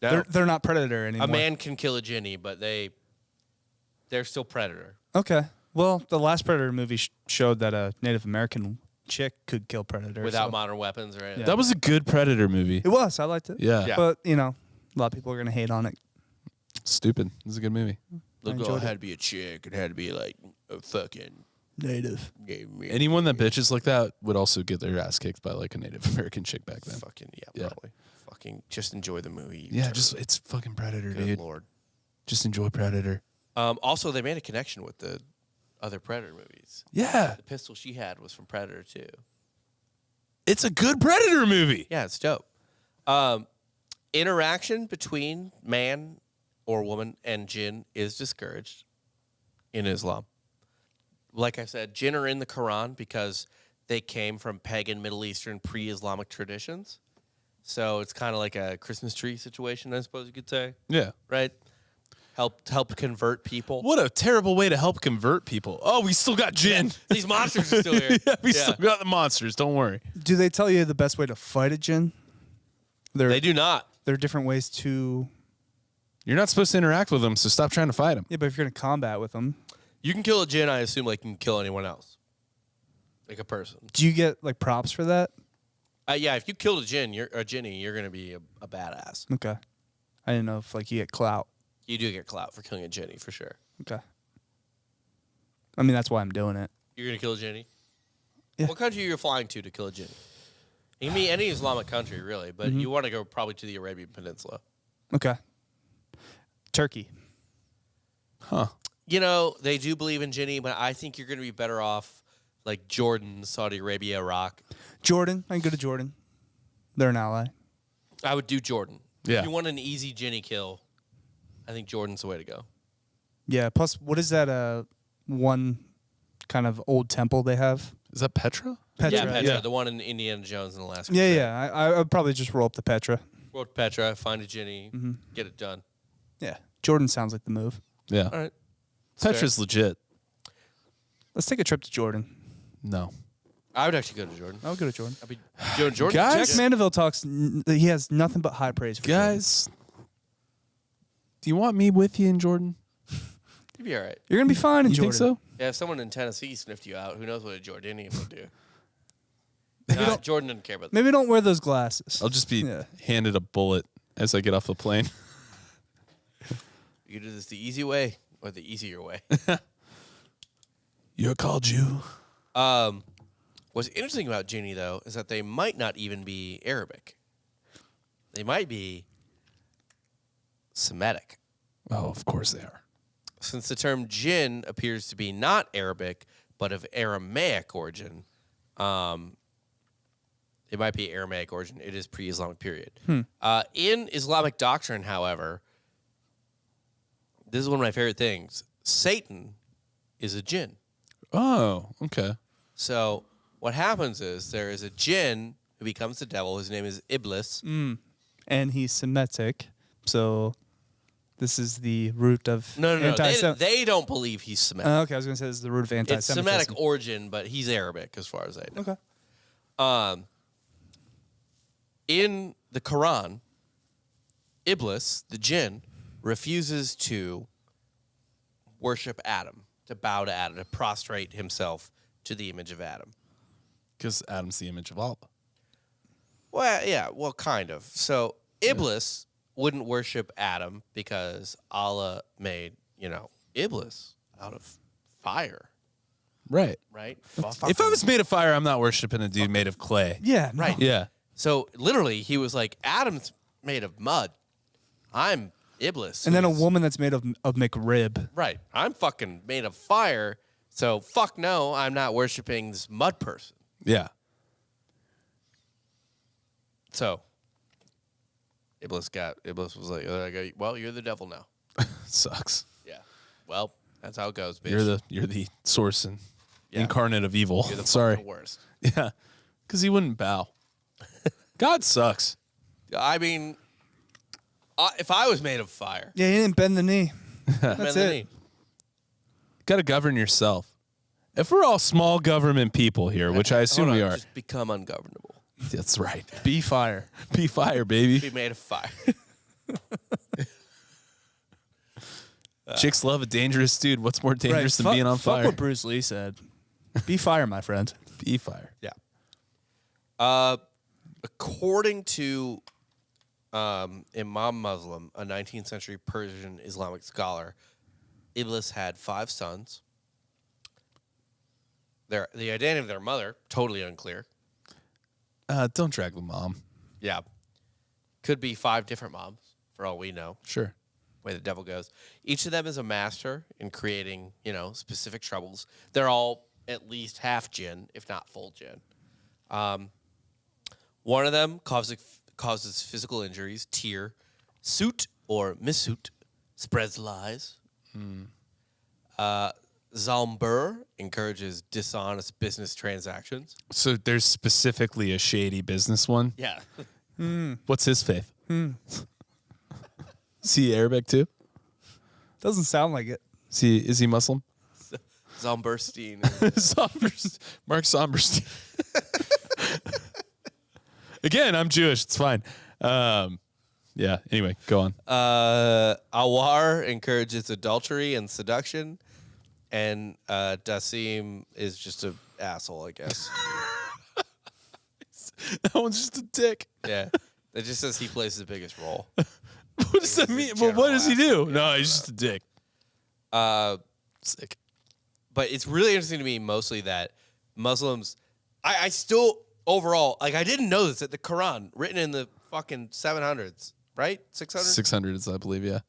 No. They're not predator anymore. A man can kill a genie, but they're still predator. Okay. Well, the last Predator movie showed that a Native American chick could kill predators Without so- modern weapons or anything. Yeah. That was a good Predator movie. It was. I liked it. Yeah. Yeah. But a lot of people are gonna hate on it. Stupid. It was a good movie. The girl enjoyed it. had to be a chick. It had to be like a fucking Native. Anyone that bitches like that would also get their ass kicked by like a Native American chick back then. Fucking Yeah. probably. Fucking just enjoy the movie. Yeah, Turd. it's fucking Predator, Good dude. Lord. Just enjoy Predator. Also, they made a connection with the other Predator movies. Yeah. The pistol she had was from Predator 2. It's a good Predator movie. Yeah, it's dope. Interaction between man or woman and jinn is discouraged in Islam. Like I said, jinn are in the Quran because they came from pagan Middle Eastern pre-Islamic traditions. So it's kind of like a Christmas tree situation, I suppose you could say, Yeah. right? Help convert people. What a terrible way to help convert people. Oh, we still got Jinn. These monsters are still here. Yeah, we still got the monsters. Don't worry. Do they tell you the best way to fight a jinn? They do not. There are different ways to. You're not supposed to interact with them, so stop trying to fight them. Yeah, but if you're gonna combat with them, You can kill a jinn, I assume, like you can kill anyone else. Like a person. do you get like props for that? Yeah, if you killed a jinn, you're a jinnie, you're gonna be a badass. Okay. I didn't know if like you get clout. You do get clout for killing a jinnie for sure. Okay. I mean, that's why I'm doing it. You're gonna kill a jinnie? Yeah. What country are you flying to kill a jinnie? You can be any Islamic country, really, but you want to go probably to the Arabian Peninsula. Okay. Turkey. Huh. You know, they do believe in jinnie, but I think you're gonna be better off like Jordan, Saudi Arabia, Iraq. Jordan. I can go to Jordan. They're an ally. I would do Jordan. Yeah. If you want an easy jinnie kill, I think Jordan's the way to go. Yeah. Plus, what is that? One kind of old temple they have. Is that Petra? Petra. Yeah, Petra, Yeah. the one in Indiana Jones and the last. Yeah. Yeah. I would probably just roll up the Petra. Go to Petra, find a jinnie, get it done. Yeah. Jordan sounds like the move. Yeah. All right. Petra's legit. Let's take a trip to Jordan. No. I would actually go to Jordan. I would go to Jordan. I'd be Jordan. Guys- Jack Mandeville talks. He has nothing but high praise for Jordan. Guys, do you want me with you in Jordan? You'd be all right. You're gonna be fine in You Jordan. think so? Yeah, if someone in Tennessee sniffed you out, who knows what a Jordanian would do? don't- Jordan doesn't care about that. Maybe don't wear those glasses. I'll just be Yeah. handed a bullet as I get off the plane. You can do this the easy way or the easier way. You're called Jew. What's interesting about Genie, though, is that they might not even be Arabic. They might be Semitic. Oh, of course they are. Since the term jinn appears to be not Arabic, but of Aramaic origin, it might be Aramaic origin. It is pre-Islamic period. In Islamic doctrine, however, this is one of my favorite things. Satan is a jinn. Oh, okay. So what happens is there is a jinn who becomes the devil. His name is Iblis. And he's Semitic, so this is the root of No. anti-Sem- They don't believe he's Semitic. Okay, I was gonna say this is the root of It's anti-Semitism. Semitic origin, but he's Arabic as far as I know. Okay. In the Quran, Iblis, the jinn, refuses to worship Adam, to bow to Adam, to prostrate himself to the image of Adam. Because Adam's the image of Allah. Well, yeah, well, kind of. So Iblis wouldn't worship Adam because Allah made, Iblis out of fire. Right. right? If I was made of fire, I'm not worshiping a dude made of clay. Yeah, no. Right. Yeah. So literally, he was like, Adam's made of mud. I'm Iblis. And then a who's- woman that's made of McRib. Right. I'm fucking made of fire. So fuck no, I'm not worshiping this mud person. Yeah. So Iblis was like, well, you're the devil now. Sucks. Yeah. Well, that's how it goes, bitch. You're the source and Yeah. incarnate of evil. You're the Sorry. fucking worst. Yeah. Because he wouldn't bow. God sucks. I mean, if I was made of fire, Yeah, he didn't bend the knee. bend That's the it. knee. Got to govern yourself. If we're all small government people here, which I assume Hold we on, are. Just become ungovernable. That's right. Be fire. Be fire, baby. Be made of fire. Chicks love a dangerous dude. What's more dangerous than being on Fuck fire? what Bruce Lee said. Be fire, my friend. Be fire. Yeah. According to Imam Muslim, a 19th century Persian Islamic scholar, Iblis had 5 sons. The identity of their mother, totally unclear. Don't drag the mom. Yeah. Could be 5 different moms, for all we know. Sure. Way the devil goes. Each of them is a master in creating, specific troubles. They're all at least half jinn, if not full jinn. One of them causes physical injuries, tear, suit or missuit, spreads lies. Zalmbur encourages dishonest business transactions. So there's specifically a shady business one. Yeah. What's his faith? Is he Arabic too? Doesn't sound like it. Is he Muslim? Zalmburstein. Mark Somberstein. Again, I'm Jewish. It's fine. Yeah. Anyway, go on. Awar encourages adultery and seduction. And Dasim is just an asshole, I guess. That one's just a dick. Yeah. It just says he plays the biggest role. What does that mean? Well, what does he do? No, he's just a dick. Sick. But it's really interesting to me mostly that Muslims, I still, overall, like I didn't know this, that the Quran, written in the fucking 700s, right? 600s? 600s, I believe, yeah.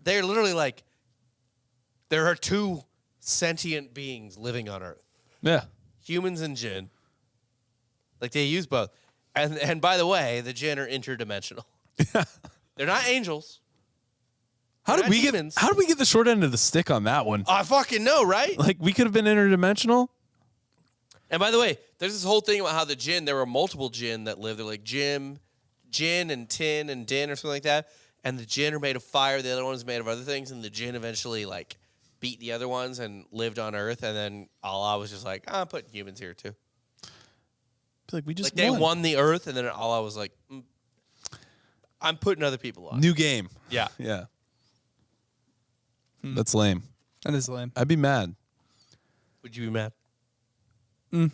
They're literally like, there are 2 sentient beings living on Earth. Yeah. Humans and jinn. Like they use both. And by the way, the jinn are interdimensional. They're not angels. How did Not we demons. get the short end of the stick on that one? I fucking know, right? Like we could have been interdimensional? And by the way, there's this whole thing about how the jinn, there were multiple jinn that lived. They're like jinn and tin and din or something like that. And the jinn are made of fire. The other one's made of other things. And the jinn eventually like beat the other ones and lived on Earth. And then Allah was just like, I'm putting humans here too. Like we just Like they won the Earth. And then Allah was like, I'm putting other people on. New game. Yeah. Yeah. That's lame. That is lame. I'd be mad. Would you be mad? I'll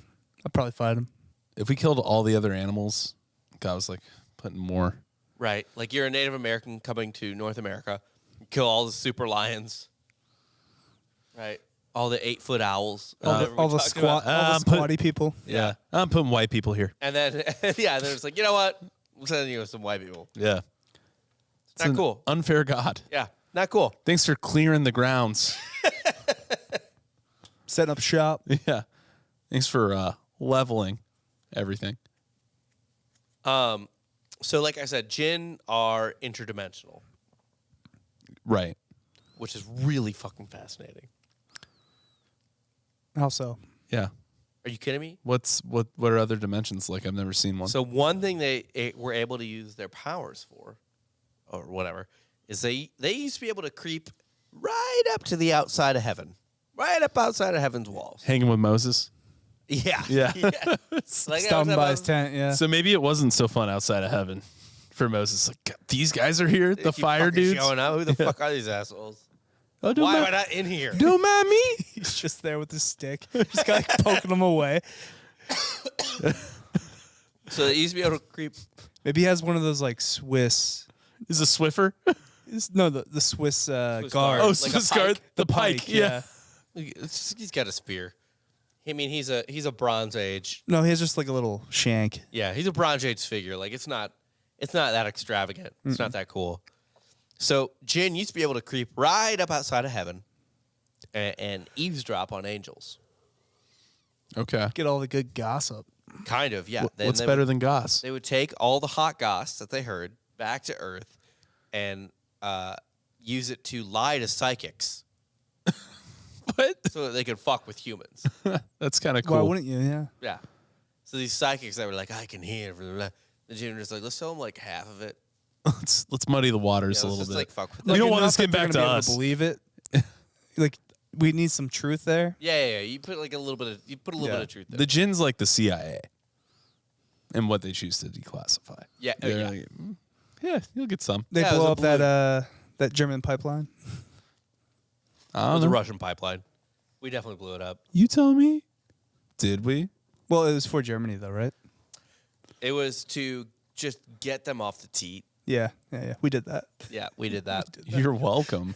probably fight him. If we killed all the other animals, God was like putting more. Right. Like you're a Native American coming to North America. You kill all the super lions. Right. All the 8-foot owls. All the squatty people. Yeah. I'm putting white people here. And then, yeah, then it's like, you know what? We'll send you some white people. Yeah. It's not cool. Unfair God. Yeah. Not cool. Thanks for clearing the grounds. Setting up shop. Yeah. Thanks for leveling everything. So like I said, jinn are interdimensional, Right. which is really fucking fascinating. How so? Yeah. Are you kidding me? What are other dimensions like? I've never seen one. So one thing they were able to use their powers for, or whatever, is they used to be able to creep right up to the outside of heaven, right up outside of heaven's walls. Hanging with Moses. Yeah. Yeah. Like Stopping by his tent, yeah. So maybe it wasn't so fun outside of heaven for Moses. Like, "God, these guys are here, the fire dudes. Showing up. Who the fuck are these assholes? Oh, Why am I not in here? Don't mind me. He's just there with his stick. Just kind of poking him away. So they used to be able to creep. Maybe he has one of those like Swiss. Is a Swiffer? No, the Swiss guard. guard. Oh, Like a Swiss pike? guard. The pike. Yeah. He's got a spear. I mean, he's a Bronze Age. No, he has just like a little shank. Yeah, he's a Bronze Age figure. Like it's not that extravagant. It's not that cool. So Jinn used to be able to creep right up outside of heaven and eavesdrop on angels. Okay. Get all the good gossip. Kind of, yeah. Then What's they better would, than goss? They would take all the hot goss that they heard back to Earth and use it to lie to psychics. What? So that they could fuck with humans. That's kind of cool. Why wouldn't you? Yeah. Yeah. So these psychics that were like, I can hear. Blah, blah, blah. The Jinn was like, let's tell them like half of it. Let's muddy the waters Yeah, a let's little just bit. like fuck with We them. don't want enough this to get that they're back gonna to be able us. believe it. Like we need some truth there. Yeah. You put like a little bit of bit of truth there. The Jinn's like the CIA and what they choose to declassify. Yeah. They're Yeah. like, yeah, you'll get some. They Yeah, it was blow a up that German pipeline. I It don't was a know. Russian pipeline. We definitely blew it up. You tell me. Did we? Well, it was for Germany though, right? It was to just get them off the teat. Yeah. We did that. Yeah, we did that. You're welcome.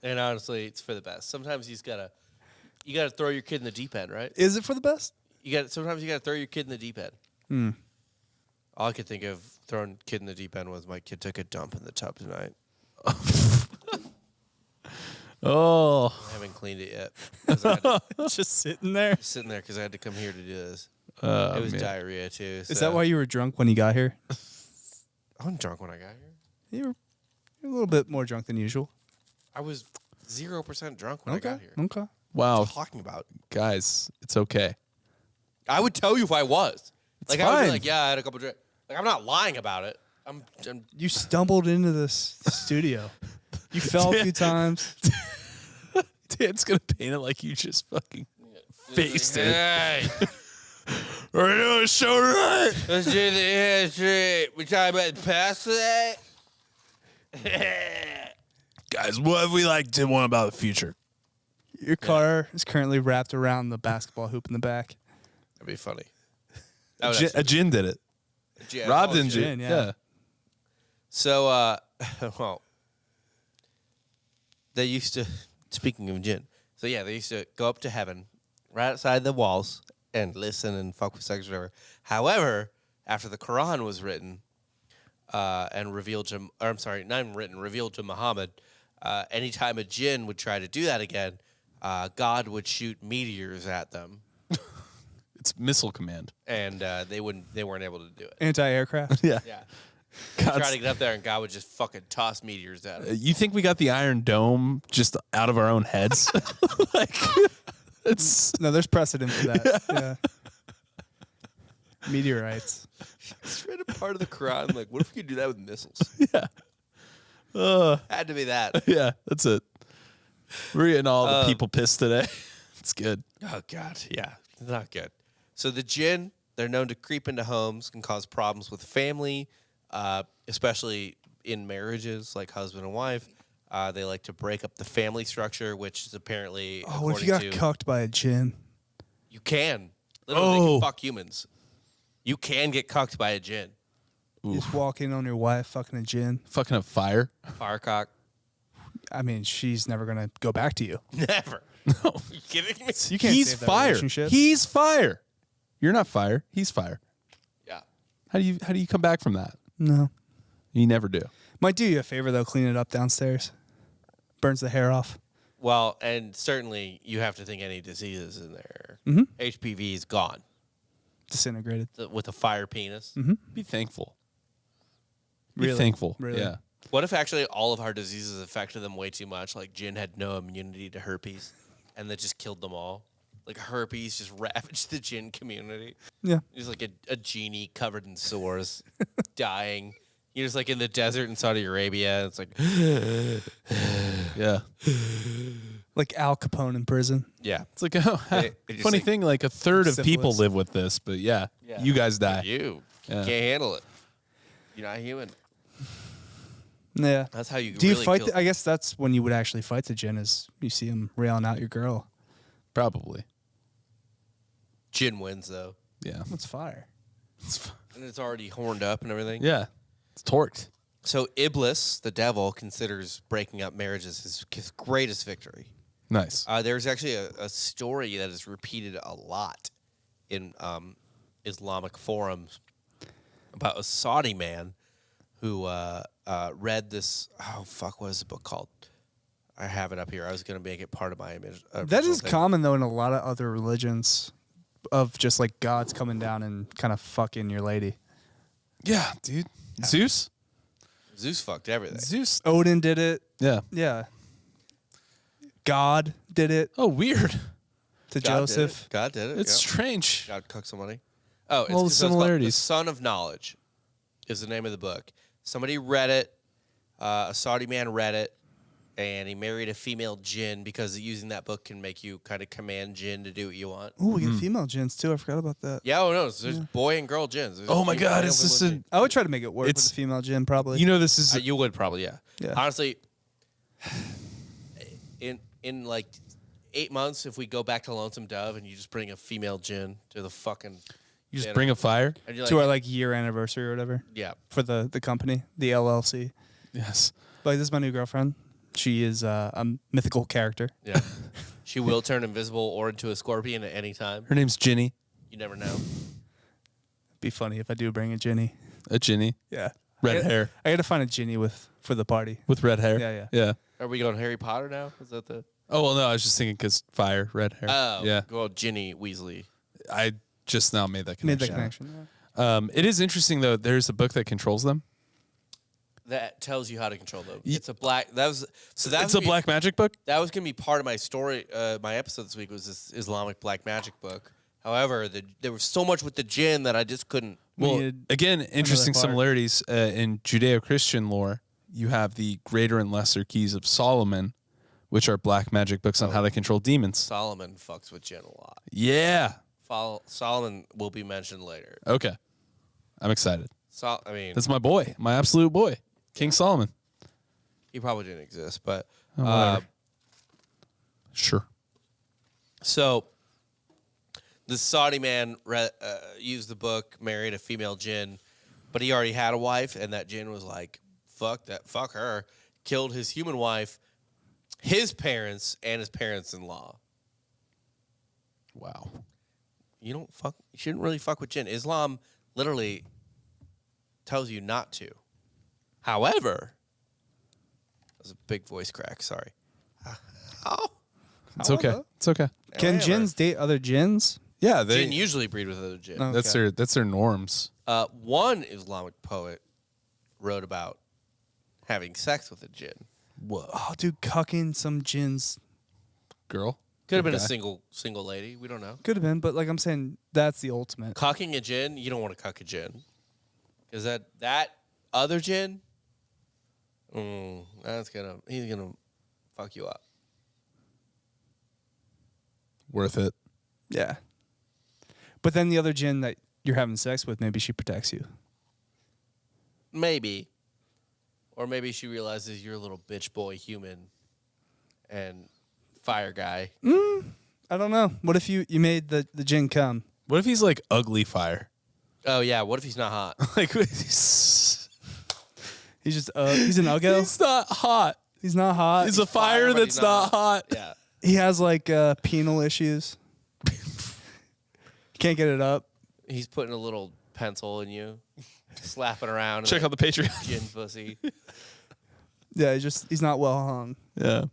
And honestly, it's for the best. Sometimes you gotta throw your kid in the deep end, right? Is it for the best? Sometimes you gotta throw your kid in the deep end. Hmm. All I could think of throwing kid in the deep end was my kid took a dump in the tub tonight. Oh. I haven't cleaned it yet. 'Cause I had to- Just sitting there. sitting there because I had to come here to do this. Oh, It was man. diarrhea too. Is that why you were drunk when you got here? I wasn't drunk when I got here? You were a little bit more drunk than usual. I was 0% drunk when I got here. Okay. Wow. What are you talking about? Guys, it's okay. I would tell you if I was. It's Like I would fine. be like, yeah, I had a couple drinks. Like I'm not lying about it. I'm You stumbled into this studio. You fell a few times. Dan's going to paint it like you just fucking faced it. Hey, We're doing a show tonight. let's do the history. We talking about the past today. Guys, what if we did one about the future? Your car is currently wrapped around the basketball hoop in the back. That'd be funny. A Jinn did it. Rob didn't Jinn, do yeah. Yeah. So, well, they used to, speaking of Jinn, so yeah, they used to go up to heaven right outside the walls and listen and fuck with sex or whatever. However, after the Quran was written and revealed to, or I'm sorry, not even written, revealed to Muhammad, anytime a Jinn would try to do that again, God would shoot meteors at them. It's missile command. And they weren't able to do it. Anti-aircraft. Yeah. Yeah. Try to get up there, and God would just fucking toss meteors at him. You think we got the Iron Dome just out of our own heads? It's No, there's precedent for that. Yeah. Meteorites. It's read a part of the Quran. Like, what if we could do that with missiles? yeah. Had to be that. Yeah, that's it. We're getting all the people pissed today. It's good. Oh God, yeah, not good. So the Jinn, they're known to creep into homes, can cause problems with family, especially in marriages, like husband and wife. They like to break up the family structure, which is apparently Oh, what if you got according to cucked by a Jinn? you can literally they can fuck humans. You can get cucked by a Jinn. You just walk in on your wife fucking a Jinn. Fucking up fire. Firecock. I mean, she's never gonna go back to you. Never. No. You kidding me? You can't He's save that fire. relationship. He's fire. You're not fire. He's fire. Yeah. How do you come back from that? No. You never do. Might do you a favor though. Clean it up downstairs. Burns the hair off. Well, and certainly you have to think any diseases in there. Mhm. HPV is gone Disintegrated. with a fire penis. Be thankful. Be Really? thankful. Really? Yeah. What if actually all of our diseases affected them way too much? Like Jinn had no immunity to herpes, and that just killed them all. Like herpes just ravaged the Jinn community. Yeah. He's like a genie covered in sores, dying. You're just like in the desert in Saudi Arabia. It's like, Yeah. Like Al Capone in prison. yeah, It's like It just funny like- thing. Like a third of people Syphilis. live with this, but yeah, Yeah. you guys die. you Yeah. can't handle it. You're not human. Yeah. That's how you. Do you really fight? kill- I guess that's when you would actually fight the Jinn. Is you see him railing out your girl. Probably. Jinn wins though, Yeah. That's fire. and it's already horned up and everything. Yeah. It's torqued. So Iblis, the devil, considers breaking up marriages his greatest victory. Nice. There's actually a story that is repeated a lot in Islamic forums about a Saudi man who read this. Oh fuck! What is the book called? I have it up here. I was going to make it part of my image. That is common though in a lot of other religions, of just like gods coming down and kind of fucking your lady. Yeah, dude. Zeus. Zeus fucked everything. Zeus. Odin did it. Yeah. Yeah. God did it Oh, weird. to God Joseph. Did it. God did it. It's yeah. strange. God cooked somebody. Oh, it's All the 'cause it's called similarities. The Son of Knowledge is the name of the book. Somebody read it. A Saudi man read it, and he married a female jinn because using that book can make you kind of command jinn to do what you want. Ooh, we get female jinns too. I forgot about that. Yeah, oh no, there's boy and girl jinns. There's Oh my female God, males it's and just women. a. I would try to make it work It's- with a female jinn, probably. You know, this is. You would probably, yeah. Yeah. Honestly, in like 8 months, if we go back to Lonesome Dove and you just bring a female jinn to the fucking, You just dinner, bring a fire. and you're to our like, like year anniversary or whatever yeah, for the company, the LLC. Yes. But this is my new girlfriend. She is a mythical character. yeah. She will turn invisible or into a scorpion at any time. Her name's Ginny. You never know. Be funny if I do bring a Ginny. A Ginny. Yeah. Red hair. I got to find a Ginny for the party. With red hair. Yeah, Yeah. Are we going Harry Potter now? Is that the? Oh, well, no, I was just thinking because fire, red hair. Oh, Yeah. Well, Ginny Weasley. I just now made that Made connection. that connection. It is interesting, though. There's a book that controls them. That tells you how to control them. Ye- It's a black. That was so. That It's a black magic book? That was gonna be part of my story. My episode this week was this Islamic black magic book. However, there was so much with the jinn that I just couldn't. Well, needed again, interesting part. similarities. In Judeo-Christian lore, you have the greater and lesser keys of Solomon, which are black magic books on how to control demons. Solomon fucks with jinn a lot. Yeah. Solomon will be mentioned later. Okay. I'm excited. I mean, That's my boy, my absolute boy, King Solomon. he probably didn't exist, but whatever. Sure. so the Saudi man used the book, married a female jinn, but he already had a wife, and that jinn was like, fuck her, killed his human wife, his parents, and his parents-in-law. Wow. You shouldn't really fuck with jinn. Islam literally tells you not to. However, that was a big voice crack, sorry. Oh. It's okay. It's okay. Can However, jinns date other jinns? Yeah, jinn usually breed with other jinn. Oh. that's Okay. their norms. One Islamic poet wrote about having sex with a jinn. Whoa. Oh, dude, cucking some jinns. Girl. Could have been a guy. single lady. We don't know. Could have been, but like I'm saying, that's the ultimate. Cocking a jinn, you don't want to cuck a jinn. Because that other jinn, he's gonna fuck you up. Worth it. Yeah. But then the other jinn that you're having sex with, maybe she protects you. Maybe. Or maybe she realizes you're a little bitch boy human and fire guy. I don't know. What if you made the jinn come? What if he's like ugly fire? Oh, yeah. What if he's not hot? Like he's He's just he's an uggo. he's not hot. He's not hot. He's a fire but that's he's not not hot. Yeah. He has like penal issues. Can't get it up. He's putting a little pencil in you, slapping around. Check in out the Patreon. jinn pussy. Yeah, he's not well hung. Yeah.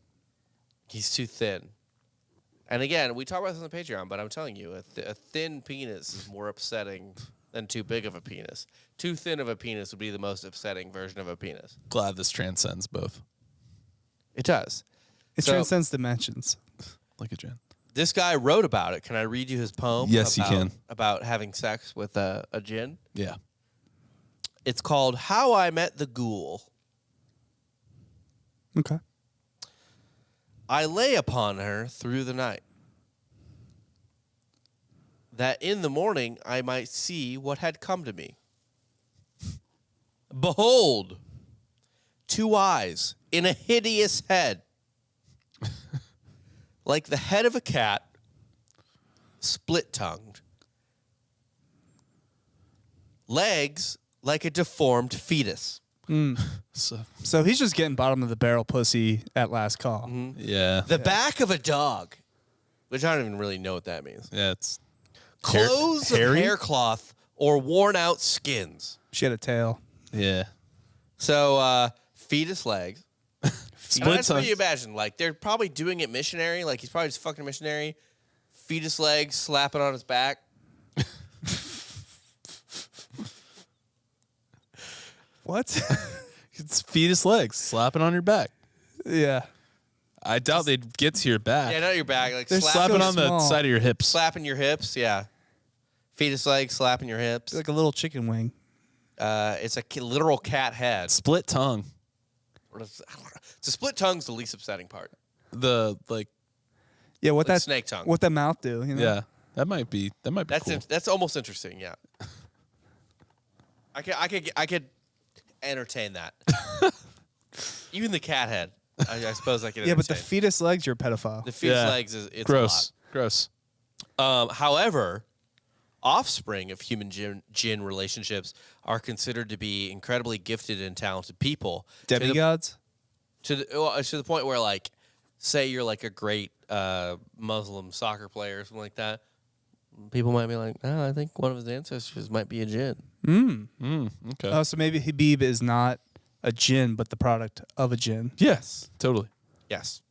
He's too thin. And again, we talk about this on the Patreon, but I'm telling you, a thin penis is more upsetting than too big of a penis. Too thin of a penis would be the most upsetting version of a penis. Glad this transcends both. It does. It So- transcends dimensions. Like a Jen. This guy wrote about it. Can I read you his poem? Yes, you can. About having sex with a jinn. Yeah. It's called How I Met the Ghoul. Okay. I lay upon her through the night, that in the morning I might see what had come to me. Behold, 2 eyes in a hideous head, like the head of a cat, split-tongued. Legs like a deformed fetus. So he's just getting bottom of the barrel pussy at last call. Yeah. The back of a dog, which I don't even really know what that means. Yeah, it's Clothes of hairy? hair cloth or worn out skins. She had a tail. yeah. So fetus legs. Split That's what tongue. you imagine. Like they're probably doing it missionary. Like he's probably just fucking missionary. Fetus legs slapping on his back. What? It's fetus legs slapping on your back. Yeah. I doubt they'd get to your back. Yeah, not your back. Like They're Slapping so on the small. side of your hips. slapping your hips. Yeah. Fetus legs slapping your hips. Like a little chicken wing. It's a literal cat head. Split tongue. The split tongue's the least upsetting part. The like. Yeah, what Like that snake tongue. What that mouth do? You know? Yeah, that might be That's cool. that's almost interesting. Yeah. I could entertain that. Even the cat head. I suppose I could. Yeah, but the entertain. fetus legs, you're a pedophile. The fetus Yeah. legs is it's Gross. a Gross. lot. However, offspring of human jinn relationships are considered to be incredibly gifted and talented people. Demigods. To the point where, like, say you're like a great Muslim soccer player or something like that, people might be like, "Oh, I think one of his ancestors might be a jinn." Okay. Oh, so maybe Habib is not a jinn, but the product of a jinn. Yes. Totally. Yes.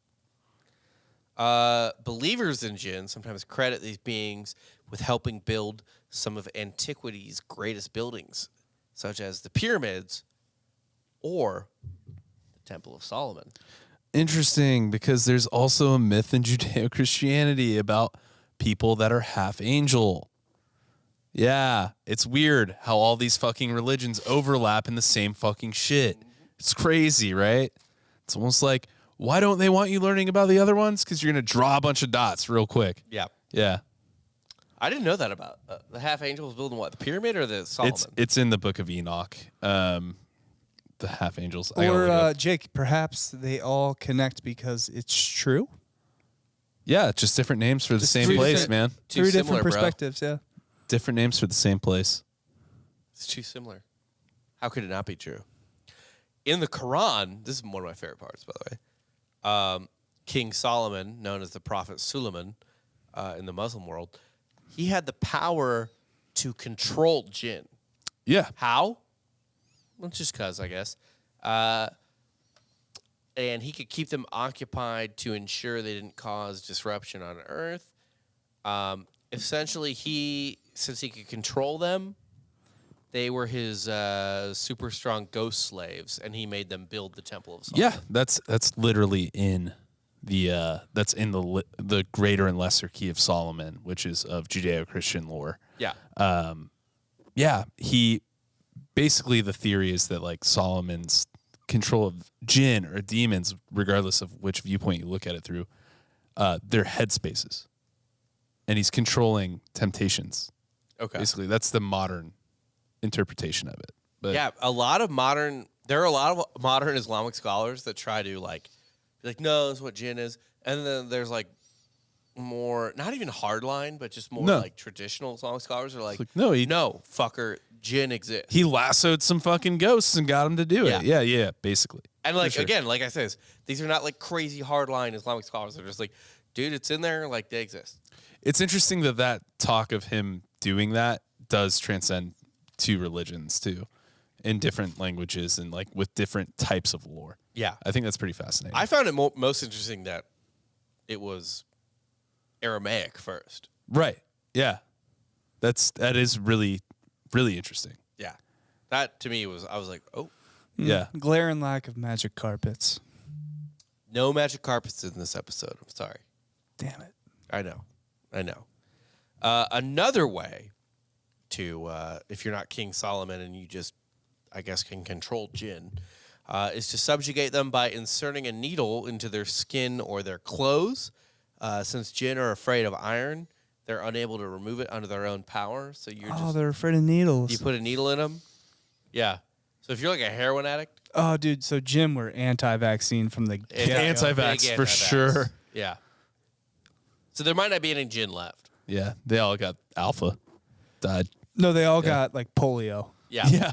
Believers in jinn sometimes credit these beings with helping build some of antiquity's greatest buildings, such as the pyramids or the Temple of Solomon. Interesting, because there's also a myth in Judeo-Christianity about people that are half angel. Yeah, it's weird how all these fucking religions overlap in the same fucking shit. It's crazy, right? It's almost like, why don't they want you learning about the other ones? Because you're going to draw a bunch of dots real quick. Yeah. Yeah. I didn't know that about the half angels building what? The pyramid or the Solomon? It's in the book of Enoch. The half angels. I gotta look it Or up. Jake, perhaps they all connect because it's true. Yeah, just different names for the Just same three place, different- man. Too Three similar, different bro. perspectives. Yeah. Different names for the same place. It's too similar. How could it not be true? In the Quran, this is one of my favorite parts, by the way. King Solomon, known as the Prophet Suleiman in the Muslim world, he had the power to control jinn. Yeah. How? Well, just because, I guess. And he could keep them occupied to ensure they didn't cause disruption on Earth. Essentially, since he could control them, they were his super strong ghost slaves, and he made them build the Temple of Solomon. Yeah, that's literally in the the greater and lesser key of Solomon, which is of Judeo-Christian lore. Yeah. Yeah, he basically, the theory is that like Solomon's control of jinn or demons, regardless of which viewpoint you look at it through, their headspaces, and he's controlling temptations. Okay. Basically, that's the modern interpretation of it. But Yeah, there are a lot of modern Islamic scholars that try to be like, no, that's what jinn is. And then there's like more, not even hardline, but just more No. like traditional Islamic scholars are like, like, no, no, fucker, jinn exists. he lassoed some fucking ghosts and got him to do it. Yeah. Yeah, basically. And like, sure. again, like I said, these are not like crazy hardline Islamic scholars. They're just like, dude, it's in there, like they exist. It's interesting that talk of him doing that does transcend two religions too, in different languages and like with different types of lore. Yeah. I think that's pretty fascinating. I found it most interesting that it was Aramaic first. Right. Yeah. That is really, really interesting. Yeah. That to me I was like, oh, Yeah. Glaring lack of magic carpets. no magic carpets in this episode. I'm sorry. Damn it. I know. Another way to, if you're not King Solomon and you just, I guess, can control jinn, is to subjugate them by inserting a needle into their skin or their clothes. Since jinn are afraid of iron, they're unable to remove it under their own power. So They're afraid of needles. you put a needle in them. Yeah. So if you're like a heroin addict, Oh, dude. So Jim were anti-vaccine from the Anti- get-go. Anti-vax big for anti-vax. sure. Yeah. So there might not be any jinn left. Yeah. They all got alpha. Died. No, they all got like polio. Yeah. Yeah.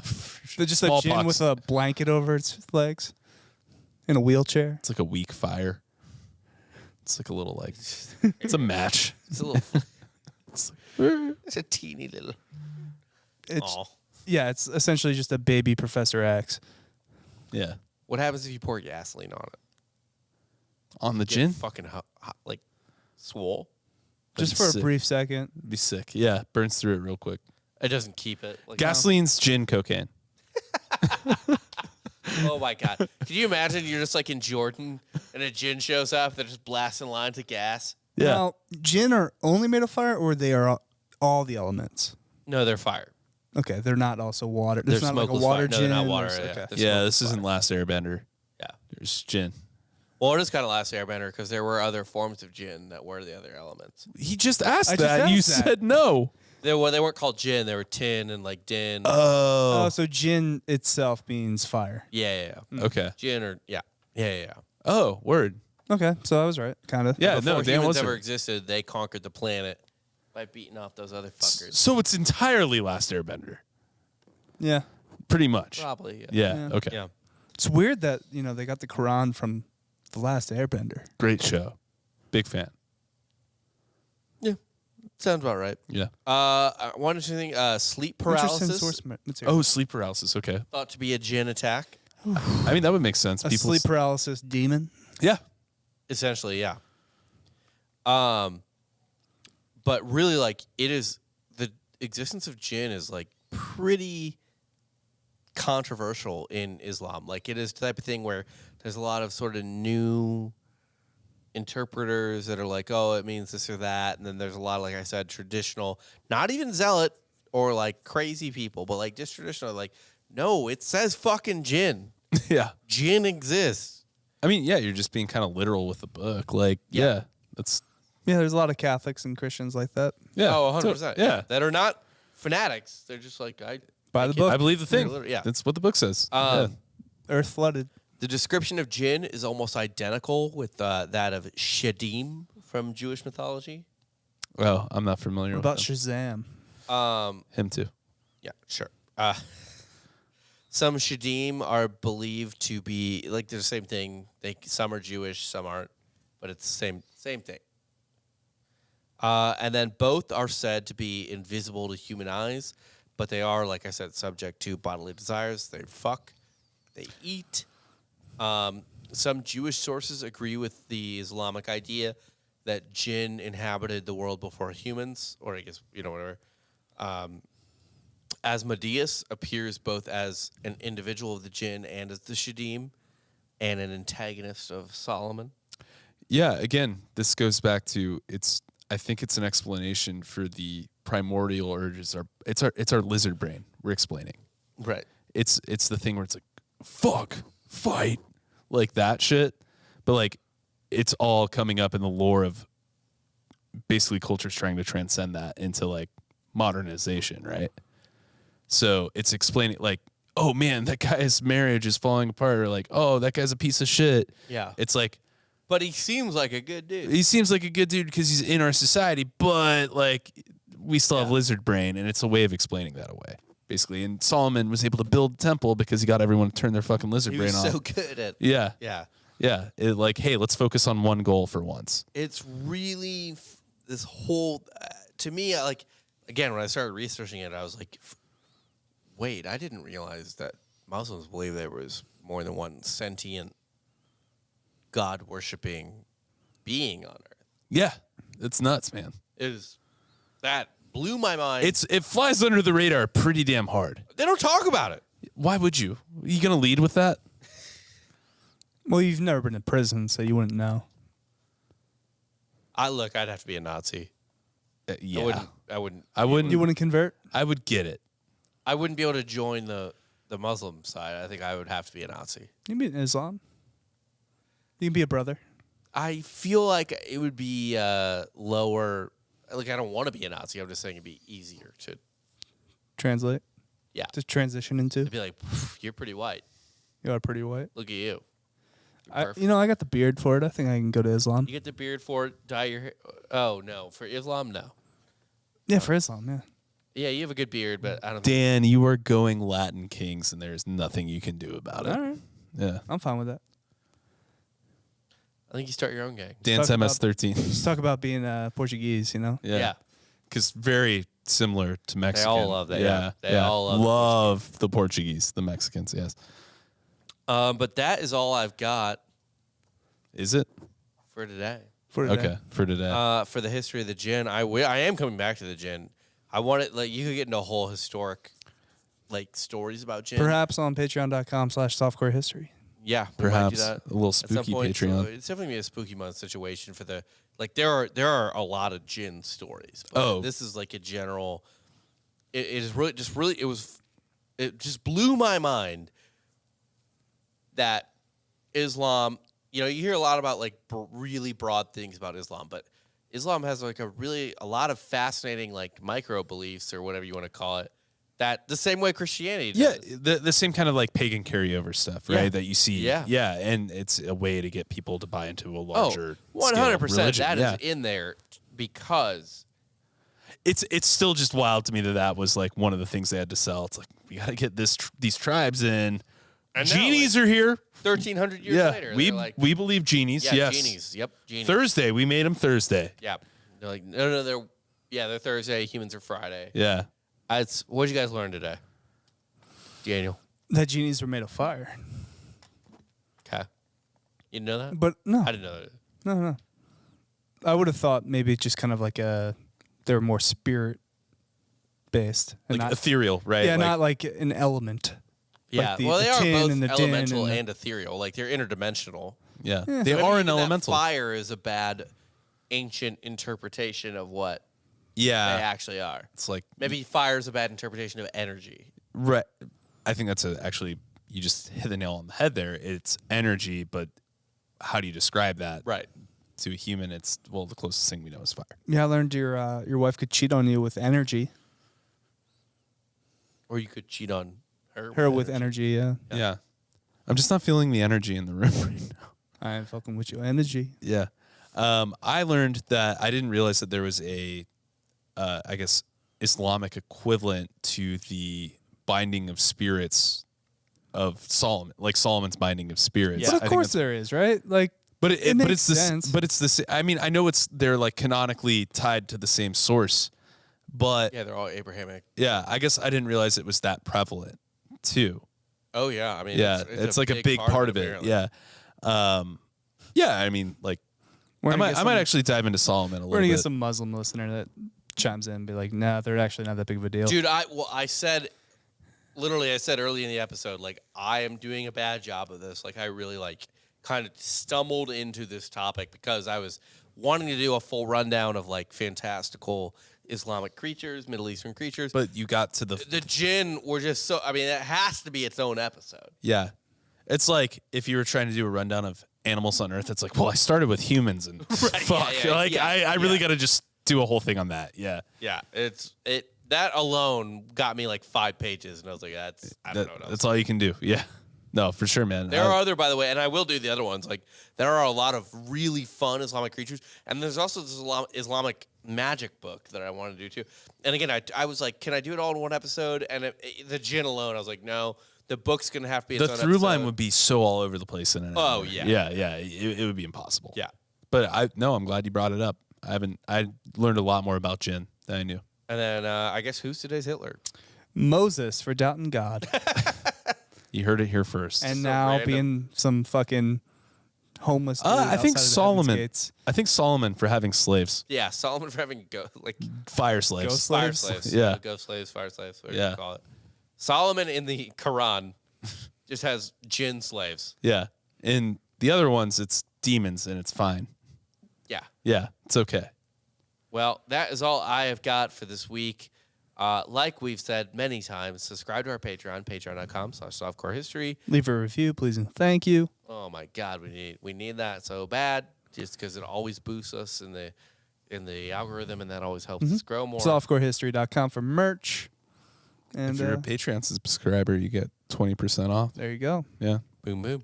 They're just a djinn Smallpox. with a blanket over its legs in a wheelchair. It's like a weak fire. It's like a little like it's a match. It's a little. It's like, It's a teeny little. It's Aw. yeah, it's essentially just a baby Professor X. yeah. What happens if you pour gasoline on it? On the Get gin? fucking hot, like swole. Just be for sick. a brief second. Be sick. Yeah. Burns through it real quick. It doesn't keep it. Like, Gasoline's gin cocaine. Oh my god! Can you imagine you're just like in Jordan and a gin shows up? They're just blasting lines of gas. Yeah. Now, djinn are only made of fire, or they are all the elements. No, they're fire. Okay, they're not also water. There's They're not like a smokeless water fire. No, djinn. they're not water, there's- yeah. Okay. They're Yeah, smokeless this isn't fire. Last Airbender. Yeah. There's gin. Well, it is kind of Last Airbender because there were other forms of gin that were the other elements. He just asked I that. just and you asked that. said no. They weren't called gin. They were tin and like din. Oh, so djinn itself means fire. Yeah. Okay. Gin or yeah. Oh, word. Okay, so I was right, kind of. Yeah, Before no, Dan humans was ever right. existed, they conquered the planet by beating off those other fuckers. So it's entirely Last Airbender. Yeah. Pretty much. Probably. Yeah. Yeah. Okay. Yeah. It's weird that they got the Quran from the Last Airbender. Great show. Big fan. Sounds about right. Yeah. I wanted to think sleep Interesting paralysis source material. Oh, sleep paralysis. Okay. thought to be a gin attack. I mean, that would make sense. A sleep paralysis demon. Yeah. Essentially, yeah. But really, like, it is the existence of jinn is like pretty controversial in Islam. Like, it is the type of thing where there's a lot of sort of new interpreters that are like, oh, it means this or that, and then there's a lot of, like I said, traditional, not even zealot or like crazy people, but like just traditional, like, no, it says fucking jinn. Yeah. Jinn exists. I mean, yeah, you're just being kind of literal with the book. Like, yeah, that's Yeah, there's a lot of Catholics and Christians like that. yeah. Oh, 100%. So, yeah. That are not fanatics. They're just like, By the book. I believe the thing. literally- yeah. That's what the book says. Earth flooded. The description of jinn is almost identical with that of shadim from Jewish mythology. Well, I'm not familiar What about with Shazam? him too. Yeah, sure. Some shadim are believed to be like they're the same thing. Some are Jewish, some aren't, but it's the same thing. And then both are said to be invisible to human eyes, but they are, like I said, subject to bodily desires. They fuck, they eat. Some Jewish sources agree with the Islamic idea that jinn inhabited the world before humans, or I guess, whatever. Asmodeus appears both as an individual of the jinn and as the shadim, and an antagonist of Solomon. Yeah, again, this goes back to I think it's an explanation for the primordial urges. It's our lizard brain we're explaining. Right. It's the thing where it's like, fuck, fight, like that shit. But like, it's all coming up in the lore of basically cultures trying to transcend that into like modernization, right? So it's explaining like, oh man, that guy's marriage is falling apart, or like, oh, that guy's a piece of shit. Yeah. It's like, But he seems like a good dude. he seems like a good dude because he's in our society, but like we still have Yeah. lizard brain, and it's a way of explaining that away, basically. And Solomon was able to build a temple because he got everyone to turn their fucking lizard He brain was off. so good at Yeah, Yeah. yeah. Like, hey, let's focus on one goal for once. It's really this whole to me, like, again, when I started researching it, I was like, wait, I didn't realize that Muslims believe there was more than one sentient God worshipping being on earth. Yeah, it's nuts, man. That blew my mind. It flies under the radar pretty damn hard. They don't talk about it. Why would you? Are you gonna lead with that? Well, you've never been to prison, so you wouldn't know. I'd have to be a Nazi. Yeah, I wouldn't You wouldn't convert? I would get it. I wouldn't be able to join the Muslim side. I think I would have to be a Nazi. You can be in Islam. You can be a brother. I feel like it would be lower. Like, I don't want to be a Nazi. I'm just saying it'd be easier to. Translate. Yeah. To transition into. It'd be like, you're pretty white. You are pretty white. Look at you. I Perfect. got the beard for it. I think I can go to Islam. You get the beard for it, dye your hair. Oh, no. For Islam, no. Yeah, for Islam, yeah. Yeah, you have a good beard, but I don't. Dan, you are going Latin Kings, and there's nothing you can do about it. All right. Yeah. I'm fine with that. I think you start your own gang. Dan's talk about- MS-13. Just talk about being Portuguese, you know? Yeah. Because very similar to Mexican. all love that, yeah. They Yeah. all love the Portuguese, the Mexicans, yes. But that is all I've got Is it? for today. For today. Okay, for today. For the history of the Jinn, I am coming back to the Jinn. I want it like you could get into a whole historic like stories about Jinn. Perhaps on patreon.com/softcore history. Yeah, we might do Perhaps that a little at some spooky point. So Patreon. it's definitely gonna be a spooky month situation for the like. There are a lot of Jinn stories. But Oh. this is like a general. It is really it just blew my mind that Islam. You know, you hear a lot about like really broad things about Islam, but Islam has like a lot of fascinating like micro beliefs or whatever you want to call it. That the same way Christianity does. Yeah, the same kind of like pagan carryover stuff, right? Yeah. That you see. Yeah. And it's a way to get people to buy into a larger 100%. religion. That yeah. is in there because It's still just wild to me that was like one of the things they had to sell. It's like we got to get these tribes in. I know, Genies like, are here. 1,300 years Yeah, later. we they're like, believe genies. yeah, yes, genies. Yep, genies. Thursday we made them Thursday. Yeah, they're like no, they're Thursday. Humans are Friday. Yeah, What did you guys learn today, Daniel? That genies were made of fire. Okay, you didn't know that? But no. I didn't know that. No. I would have thought maybe just kind of like they're more spirit based. And like not, ethereal, right? yeah, like, not like an element. Yeah, Like the well, they are tin both and the din elemental and and ethereal. Like they're interdimensional. yeah. Yeah. They Maybe are an even that elemental. Fire is a bad ancient interpretation of what they Yeah, actually are. it's like Maybe fire is a bad interpretation of energy. right. I think that's actually you just hit the nail on the head there. It's energy, but how do you describe that? Right. To a human, it's the closest thing we know is fire. Yeah, I learned your wife could cheat on you with energy. Or you could cheat on her. Her with energy, yeah. Yeah. I'm just not feeling the energy in the room right now. I am fucking with you. Energy. Yeah. I learned that I didn't realize that there was I guess, Islamic equivalent to the binding of spirits of Solomon, like Solomon's binding of spirits. Yeah. But I of think course that's- there is, right? Like, But it but makes it's this. sense. But it's this. I mean, I know they're like canonically tied to the same source, but Yeah, they're all Abrahamic. yeah, I guess I didn't realize it was that prevalent too. Oh yeah, I mean, Yeah, it's like a big part of it. apparently. Yeah, yeah. I mean, like we're I gonna get might some- actually dive into Solomon a We're little gonna bit. get some Muslim listener that chimes in and be like, "Nah, they're actually not that big of a deal." Dude, I said early in the episode, like I am doing a bad job of this. Like I really like kind of stumbled into this topic because I was wanting to do a full rundown of like fantastical Islamic creatures, Middle Eastern creatures. But you got to the Jinn were just so. I mean, it has to be its own episode. yeah. It's like if you were trying to do a rundown of animals on Earth. It's like, well, I started with humans and fuck, I really got to just do a whole thing on that. Yeah, Yeah, that alone got me like 5 pages, and I was like, I don't know. What else. that's all you can do. Yeah, no, for sure, man. There are other, by the way, and I will do the other ones. Like there are a lot of really fun Islamic creatures, and there's also this Islamic magic book that I want to do too. And again, I was like, can I do it all in one episode? And the Jinn alone, I was like, no. The book's gonna have to be its the own through line episode. would be so all over the place in it. Oh, yeah. It would be impossible. Yeah. But I'm glad you brought it up. I learned a lot more about Jinn than I knew. And then I guess who's today's Hitler? Moses for doubting God, You heard it here first. and So now random. being some fucking homeless. Dude I think outside of the Heaven's Solomon. Gates. I think Solomon for having slaves, Yeah, Solomon for having fire slaves. Ghost fire slaves? slaves. Yeah. Ghost slaves, fire slaves, whatever Yeah. you call it. Solomon in the Quran just has Jinn slaves. Yeah, and the other ones, it's demons, and it's fine. Yeah. Yeah, it's okay. Well, that is all I have got for this week. Like we've said many times, subscribe to our Patreon, patreon.com/softcorehistory. Leave a review, please, and thank you. Oh my God, we need that so bad, just because it always boosts us in the algorithm, and that always helps us grow more. Softcorehistory.com for merch. And If you're a Patreon subscriber, you get 20% off. there you go. Yeah. Boom, boom.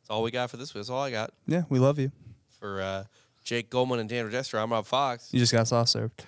That's all we got for this week. That's all I got Yeah, we love you. for Jake Goldman and Dan Regester. I'm Rob Fox. You just got soft served.